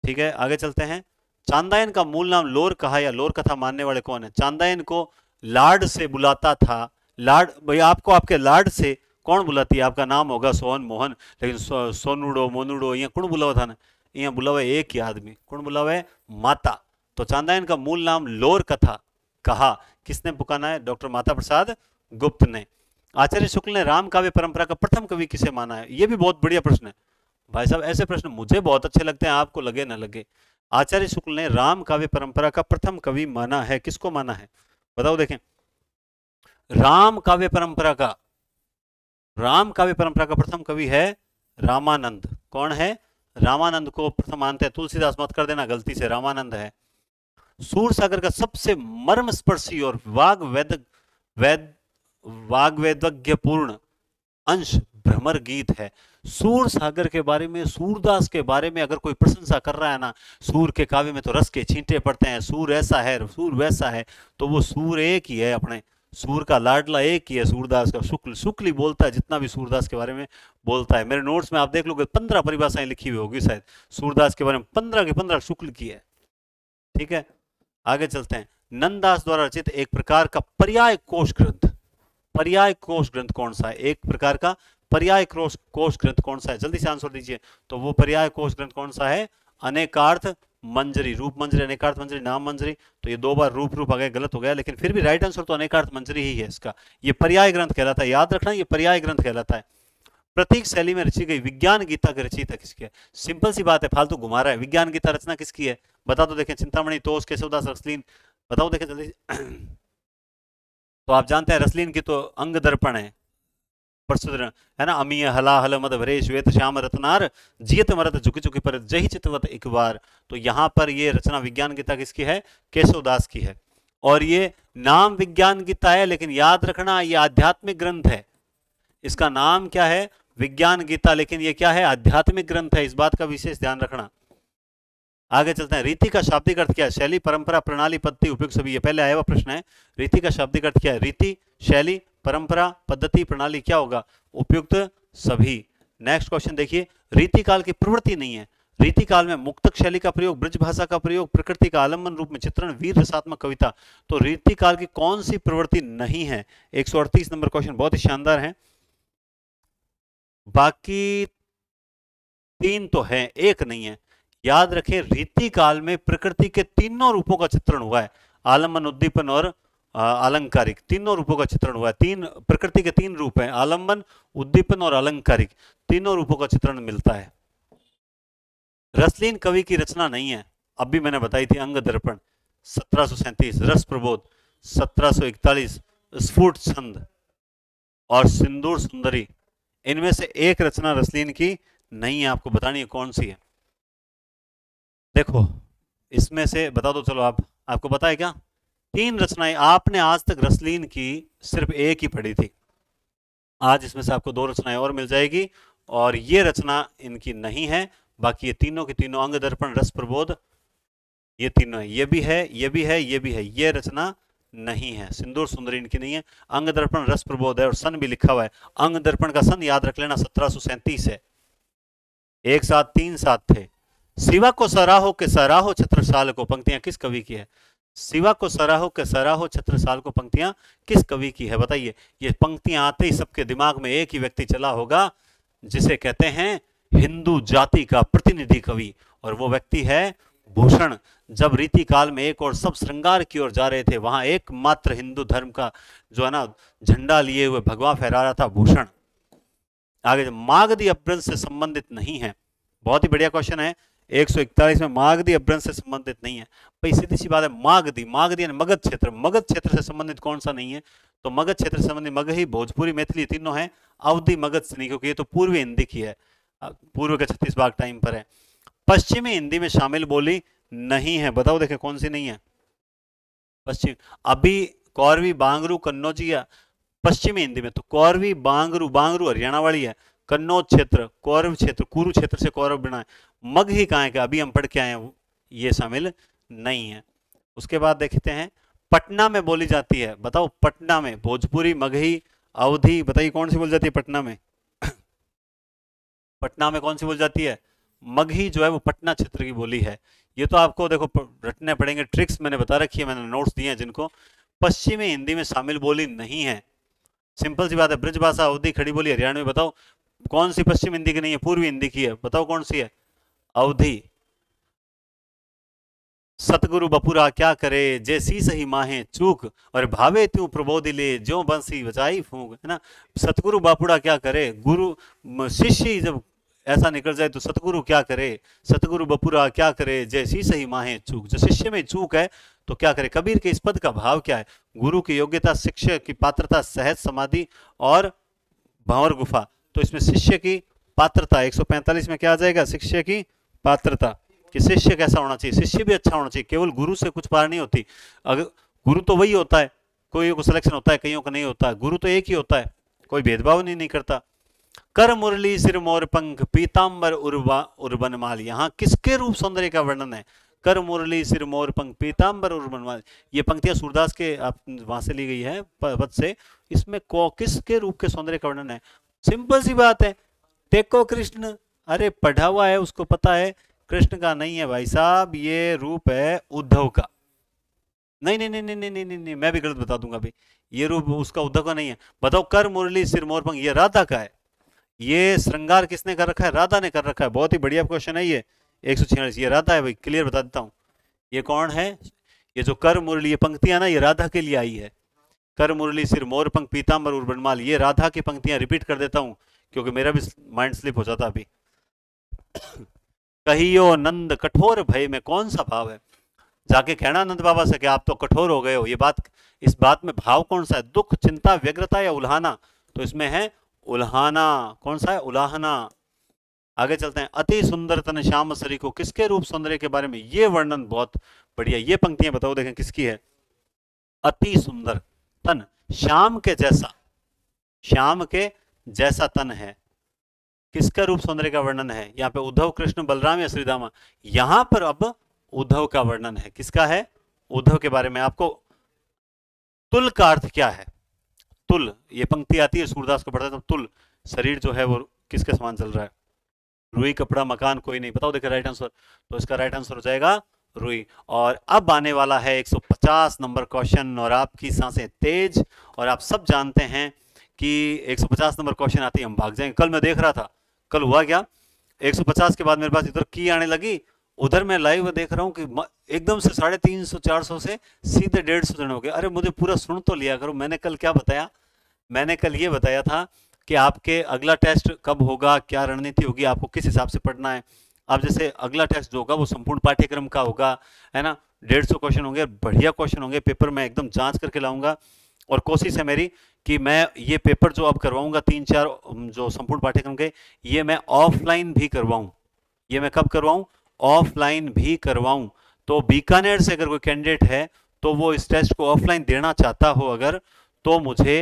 ठीक है, आगे चलते हैं। चांदायन का मूल नाम लोर कहा या लोर कथा मानने वाले कौन है। चांदायन को लाड से बुलाता था, लाड भाई आपको आपके लाड से कौन बुलाती है, आपका नाम होगा सोहन मोहन, लेकिन सोनुड़ो मोनुड़ो यहाँ कौन बुलावा था ना, यहाँ बुलावा एक ही आदमी, कौन बुलावा है, माता। तो चांदायन का मूल नाम लोर कथा कहा किसने पुकारा है, डॉक्टर माता प्रसाद गुप्त ने। आचार्य शुक्ल ने राम काव्य परंपरा का प्रथम कवि किसे माना है, ये भी बहुत बढ़िया प्रश्न है भाई साहब, ऐसे प्रश्न मुझे बहुत अच्छे लगते हैं, आपको लगे ना लगे। आचार्य शुक्ल ने राम काव्य परंपरा का प्रथम कवि माना है, किसको माना है, बताओ देखें। राम काव्य परंपरा का, राम काव्य परंपरा का प्रथम कवि है रामानंद। कौन है, रामानंद को प्रथम मानते हैं, तुलसीदास मत कर देना गलती से, रामानंद है। सूर सागर का सबसे मर्मस्पर्शी और वाग्वेदज्ञ पूर्ण अंश भ्रमर गीत है। सूर सागर के बारे में, सूरदास के बारे में अगर कोई प्रशंसा कर रहा है ना, सूर के काव्य में तो रस के छींटे पड़ते हैं, सूर ऐसा है, सूर वैसा है, तो वो सूर एक ही है, अपने सूर का लाडला एक ही है, सूरदास का, शुक्ल, शुक्ल ही बोलता है जितना भी सूरदास के बारे में बोलता है। मेरे नोट्स में आप देख लोगे 15 परिभाषाएं लिखी हुई होगी शायद सूरदास के बारे में, 15 के 15 शुक्ल की है। ठीक है, आगे चलते हैं। नंददास द्वारा रचित एक प्रकार का पर्याय कोश ग्रंथ, पर्याय कोश ग्रंथ कौन सा है, एक प्रकार का पर्याय कोश ग्रंथ कौन सा है, जल्दी से आंसर दीजिए। तो वो पर्याय कोश ग्रंथ कौन सा है, अनेकार्थ मंजरी, रूप मंजरी, अनेकार्थ मंजरी, नाम मंजरी। तो ये दो बार रूप आ गया, गलत हो गया, लेकिन फिर भी राइट आंसर तो अनेकार्थ मंजरी ही है इसका। ये पर्याय ग्रंथ कहलाता है, याद रखना, ये पर्याय ग्रंथ कहलाता है। प्रतीक शैली में रची गई विज्ञान गीता की रचयिता किसकी है, सिंपल सी बात है, फालतू घुमा रहा है, विज्ञान गीता रचना किसकी है, बता दो देखें। चिंतामणि, तोष, केशवदास, रसलीन, बताओ देखें जल्दी। तो आप जानते हैं रसलीन की तो अंग दर्पण है, प्रस्तुत है ना, अमीय हला हल मद भरे श्वेत श्याम रत्नार जियत मरत झुकी झुकी पर जही चितवत एक बार। तो यहां पर ये रचना विज्ञान गीता किसकी है? केशवदास की है। और ये नाम विज्ञान गीता है, लेकिन याद रखना ये आध्यात्मिक ग्रंथ है। इसका नाम क्या है? विज्ञान गीता, लेकिन ये क्या है? आध्यात्मिक ग्रंथ है। इस बात का विशेष ध्यान रखना। आगे चलते हैं। रीति का शाब्दिक अर्थ क्या है? शैली, परंपरा, प्रणाली, पद्धति, उपयुक्त सभी। ये पहले आया हुआ प्रश्न है। रीति का शाब्दिक अर्थ क्या है? रीति, शैली, परंपरा, पद्धति, प्रणाली, क्या होगा? उपयुक्त सभी। नेक्स्ट क्वेश्चन देखिए। रीति काल की प्रवृत्ति नहीं है। रीति काल में मुक्तक शैली का प्रयोग, ब्रज भाषा का प्रयोग, प्रकृति का आलम्बन रूप में चित्रण, वीर रसात्मक कविता। तो रीति काल की कौन सी प्रवृत्ति नहीं है? 138 नंबर क्वेश्चन बहुत ही शानदार है। बाकी 3 तो है, 1 नहीं है। याद रखें, रीति काल में प्रकृति के तीनों रूपों का चित्रण हुआ है। आलम्बन, उद्दीपन और अलंकारिक, तीनों रूपों का चित्रण हुआ है। प्रकृति के 3 रूप हैं, आलम्बन, उद्दीपन और अलंकारिक। तीनों रूपों का चित्रण मिलता है। रसलीन कवि की रचना नहीं है। अब भी मैंने बताई थी। अंग दर्पण 1737, रस प्रबोध 1741, स्फुट छंद और सिंदूर सुंदरी, इनमें से एक रचना रसलीन की नहीं है। आपको बतानी है कौन सी है। देखो, इसमें से बता दो। चलो, आपको पता है क्या? 3 रचनाएं आपने आज तक रसलीन की सिर्फ एक ही पढ़ी थी। आज इसमें से आपको 2 रचनाएं और मिल जाएगी, और ये रचना इनकी नहीं है। बाकी ये तीनों की तीनों, अंग दर्पण, रस प्रबोध, ये तीनों है। ये भी है, ये भी है, ये भी है। ये रचना नहीं है। सिंदूर सुंदरी इनकी नहीं है। अंग दर्पण, रस प्रबोध है, और सन भी लिखा हुआ है। अंग दर्पण का सन याद रख लेना, 1737 है। एक साथ 3 साथ थे। शिवा को सराहो के सराहो छत्रसाल को, पंक्तियां किस कवि की है? शिवा को सराहो के सराहो छत्रसाल को, पंक्तियां किस कवि की है? बताइए। ये पंक्तियां आते ही सबके दिमाग में एक ही व्यक्ति चला होगा, जिसे कहते हैं हिंदू जाति का प्रतिनिधि कवि, और वो व्यक्ति है भूषण। जब रीति काल में एक और सब श्रृंगार की ओर जा रहे थे, वहां एकमात्र हिंदू धर्म का जो है ना झंडा लिए हुए भगवा फहरा रहा था भूषण। आगे, मागधी अपभ्रंश से संबंधित नहीं है। बहुत ही बढ़िया क्वेश्चन है। 141 में मागधी अपभ्रंश से संबंधित नहीं है। भाई सीधी सी बात है, मागधी, मागधी यानी मगध क्षेत्र, मगध क्षेत्र से संबंधित कौन सा नहीं है? तो मगध क्षेत्र से संबंधित मगही, भोजपुरी, मैथिली तीनों है। अवधि मगध से नहीं, क्योंकि ये तो पूर्वी हिंदी की है, पूर्व के 36 भाग टाइम पर है। पश्चिमी हिंदी में शामिल बोली नहीं है। बताओ, देखें कौन सी नहीं है? पश्चिम, अभी कौरवी, बांगरू, कन्नौजी या पश्चिमी हिंदी में तो कौरवी, बांगरू, बांगरू हरियाणा वाली है। कन्नौज क्षेत्र, कौरव क्षेत्र, कुरु क्षेत्र से कौरव बना है। मगही कहाँ है? क्या अभी हम पढ़ के आए हैं, ये शामिल नहीं है। उसके बाद देखते हैं, पटना में बोली जाती है। बताओ, पटना में भोजपुरी, मगही, अवधी, बताइए कौन सी बोली जाती है पटना में? पटना में कौन सी बोली जाती है? मगही जो है वो पटना क्षेत्र की बोली है। ये तो आपको देखो रटने पड़ेंगे, ट्रिक्स मैंने बता रखी है, मैंने नोट्स दिए हैं जिनको। पश्चिमी हिंदी में शामिल बोली नहीं है। सिंपल सी बात है। ब्रजभाषा, अवधी, खड़ी बोली हरियाणा में। बताओ कौन सी पश्चिम हिंदी की नहीं है? पूर्वी हिंदी की है। बताओ कौन सी है? अवधी। सतगुरु बपुरा क्या करे, जैसी सही माहे चूक, और भावे त्यों प्रबोधि ले, ज्यों बंसी बजाई फूंक, है ना। सतगुरु बापुड़ा क्या करे, गुरु शिष्य जब ऐसा निकल जाए तो सतगुरु क्या करे, सतगुरु बपुरा क्या करे, जैसी सही माहे चूक। जो शिष्य में चूक है तो क्या करे? कबीर के इस पद का भाव क्या है? गुरु की योग्यता, शिष्य की पात्रता, सहज समाधि और भंवर गुफा। तो इसमें शिष्य की पात्रता 145 में क्या आ जाएगा? शिष्य की पात्रता, कि शिष्य कैसा होना चाहिए? शिष्य भी अच्छा होना चाहिए। केवल गुरु से कुछ पार नहीं होती। अगर गुरु तो वही होता है, कोई को सिलेक्शन होता है, कईयों का नहीं होता। गुरु तो एक ही होता है, कोई भेदभाव नहीं करता। कर मुरली सिर मोर पंख, पीताम्बर उर्बन माल। यहाँ किसके रूप सौंदर्य का वर्णन है? कर मुरली सिर मोर पंख, पीताम्बर उर्बन माल। ये पंक्तियां सूरदास के वहां से ली गई है पद से। इसमें किसके रूप के सौंदर्य का वर्णन है? सिंपल सी बात है, टेको कृष्ण। अरे पढ़ा हुआ है, उसको पता है कृष्ण का नहीं है भाई साहब, ये रूप है उद्धव का। नहीं नहीं नहीं नहीं नहीं नहीं, नहीं, नहीं, मैं भी गलत बता दूंगा भाई। ये रूप उसका उद्धव का नहीं है। बताओ, कर मुरली सिर मोर पंख, ये राधा का है। ये श्रृंगार किसने कर रखा है? राधा ने कर रखा है। बहुत ही बढ़िया क्वेश्चन है ये। 146, ये राधा है भाई, क्लियर बता देता हूं। ये कौन है? ये जो कर मुरली, ये पंक्तियां ना, ये राधा के लिए आई है। कर मुरली सिर मोर पंख, पीताम्बर उर्बनमाल, ये राधा की पंक्तियां। रिपीट कर देता हूं क्योंकि मेरा भी माइंड स्लिप हो जाता अभी। कहियो नंद कठोर भय में, कौन सा भाव है? जाके कहना नंद बाबा से कि आप तो कठोर हो गए हो। ये बात, इस बात में भाव कौन सा है? दुख, चिंता, व्यग्रता या उल्हाना? तो इसमें है उल्हाना, कौन सा है? उलाहना। आगे चलते हैं। अति सुंदर तन श्याम सरी को, किसके रूप सौंदर्य के बारे में? ये वर्णन बहुत बढ़िया, ये पंक्तियां बताओ, देखें किसकी है। अति सुंदर तन, श्याम के जैसा, श्याम के जैसा तन है, किसका रूप सौंदर्य का वर्णन है? यहाँ पे उद्धव, कृष्ण, बलराम या श्रीदामा? यहां पर अब उद्धव का वर्णन है। किसका है? उद्धव के बारे में। आपको तुल का अर्थ क्या है? तुल, ये पंक्ति आती है सूरदास को पढ़ता है तो तुल, शरीर जो है वो किसके समान चल रहा है? रुई, कपड़ा, मकान, कोई नहीं। बताओ, देखिए राइट आंसर। तो इसका राइट आंसर हो जाएगा रुई। और अब आने वाला है 150 नंबर क्वेश्चन, और आपकी सांसें तेज, और आप सब जानते हैं कि 150 नंबर क्वेश्चन आते ही हम भाग जाएंगे। कल मैं देख रहा था, कल हुआ क्या, 150 के बाद मेरे पास इधर की आने लगी, उधर मैं लाइव देख रहा हूँ कि एकदम से 350 400 से सीधे 150 जन हो गए। अरे मुझे पूरा सुन तो लिया करो। मैंने कल क्या बताया? मैंने कल ये बताया था कि आपके अगला टेस्ट कब होगा, क्या रणनीति होगी, आपको किस हिसाब से पढ़ना है। अब जैसे अगला टेस्ट जो होगा वो संपूर्ण पाठ्यक्रम का होगा, है ना, 150 क्वेश्चन होंगे, बढ़िया क्वेश्चन होंगे, पेपर में एकदम जांच करके लाऊंगा। और कोशिश है मेरी कि मैं ये पेपर जो अब करवाऊंगा 3-4 जो संपूर्ण पाठ्यक्रम के, ये मैं ऑफलाइन भी करवाऊं। ये मैं कब करवाऊं? ऑफलाइन भी करवाऊं। तो बीकानेर से अगर कोई कैंडिडेट है तो वो इस टेस्ट को ऑफलाइन देना चाहता हो अगर, तो मुझे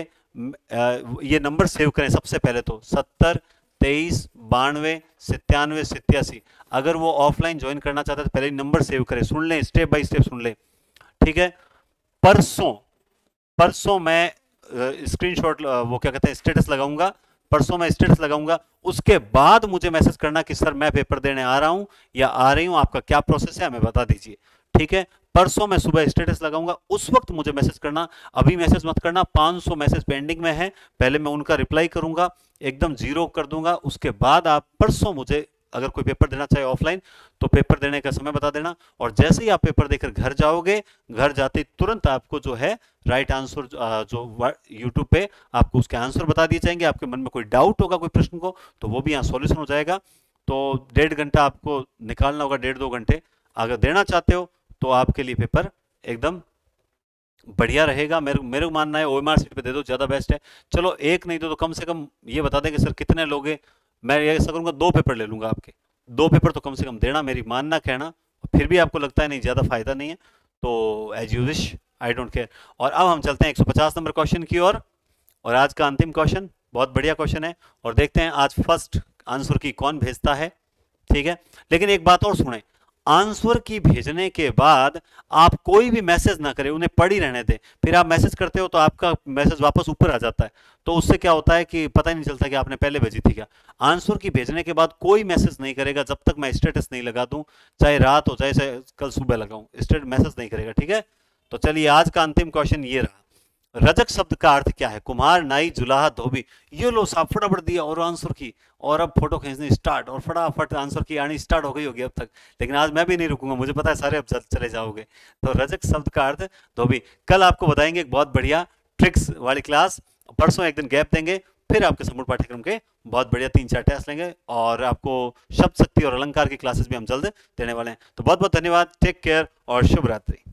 ये नंबर सेव करें सबसे पहले तो 70 23 92 97 87। अगर वो ऑफलाइन ज्वाइन करना चाहता है तो पहले नंबर सेव करें, सुन लें, स्टेप बाय स्टेप सुन लें, ठीक है। परसों परसों मैं स्क्रीनशॉट, वो क्या कहते हैं, स्टेटस लगाऊंगा। परसों मैं स्टेटस लगाऊंगा, उसके बाद मुझे मैसेज करना कि सर मैं पेपर देने आ रहा हूं या आ रही हूं, आपका क्या प्रोसेस है हमें बता दीजिए, ठीक है। परसों मैं सुबह स्टेटस लगाऊंगा, उस वक्त मुझे मैसेज करना, अभी मैसेज मत करना। 500 मैसेज पेंडिंग में है, पहले मैं उनका रिप्लाई करूंगा, एकदम जीरो कर दूंगा। उसके बाद आप परसों मुझे अगर कोई पेपर देना चाहे ऑफलाइन तो पेपर देने का समय बता देना। और जैसे ही आप पेपर देकर घर जाओगे, घर जाते तुरंत आपको जो है राइट आंसर जो यूट्यूब पे आपको उसके आंसर बता दिए जाएंगे। आपके मन में कोई डाउट होगा कोई प्रश्न को तो वो भी यहाँ सॉल्यूशन हो जाएगा। तो 1.5 घंटा आपको निकालना होगा, 1.5-2 घंटे अगर देना चाहते हो तो आपके लिए पेपर एकदम बढ़िया रहेगा। मेरे को मानना है ओएमआर सीट पे दे दो, ज्यादा बेस्ट है। चलो एक नहीं दो तो कम से कम ये बता दें कि सर कितने लोगे। मैं ऐसा करूंगा 2 पेपर ले लूंगा आपके, 2 पेपर तो कम से कम देना, मेरी मानना कहना। फिर भी आपको लगता है नहीं ज्यादा फायदा नहीं है तो as you wish, I don't care. और अब हम चलते हैं 150 नंबर क्वेश्चन की ओर, और आज का अंतिम क्वेश्चन बहुत बढ़िया क्वेश्चन है, और देखते हैं आज फर्स्ट आंसर की कौन भेजता है, ठीक है। लेकिन एक बात और सुने, आंसर की भेजने के बाद आप कोई भी मैसेज ना करें, उन्हें पढ़ ही रहने दें। फिर आप मैसेज करते हो तो आपका मैसेज वापस ऊपर आ जाता है, तो उससे क्या होता है कि पता ही नहीं चलता कि आपने पहले भेजी थी क्या। आंसर की भेजने के बाद कोई मैसेज नहीं करेगा जब तक मैं स्टेटस नहीं लगा दूं, चाहे रात हो चाहे कल सुबह लगाऊं, स्टेटस मैसेज नहीं करेगा, ठीक है। तो चलिए आज का अंतिम क्वेश्चन ये रहा, रजक शब्द का अर्थ क्या है? कुम्हार, नाई, जुलाहा, धोबी। ये लो साहब फटाफट दिया और आंसर की, और अब फोटो खींचनी स्टार्ट, और फटाफट आंसर की आनी स्टार्ट हो गई होगी अब तक। लेकिन आज मैं भी नहीं रुकूंगा, मुझे पता है सारे अब चले जाओगे। तो रजक शब्द का अर्थ धोबी। कल आपको बताएंगे एक बहुत बढ़िया ट्रिक्स वाली क्लास, परसों एक दिन गैप देंगे, फिर आपके संपूर्ण पाठ्यक्रम के बहुत बढ़िया 3-4 टेस्ट लेंगे, और आपको शब्द शक्ति और अलंकार की क्लासेस भी हम जल्द देने वाले हैं। तो बहुत बहुत धन्यवाद, टेक केयर और शुभ रात्रि।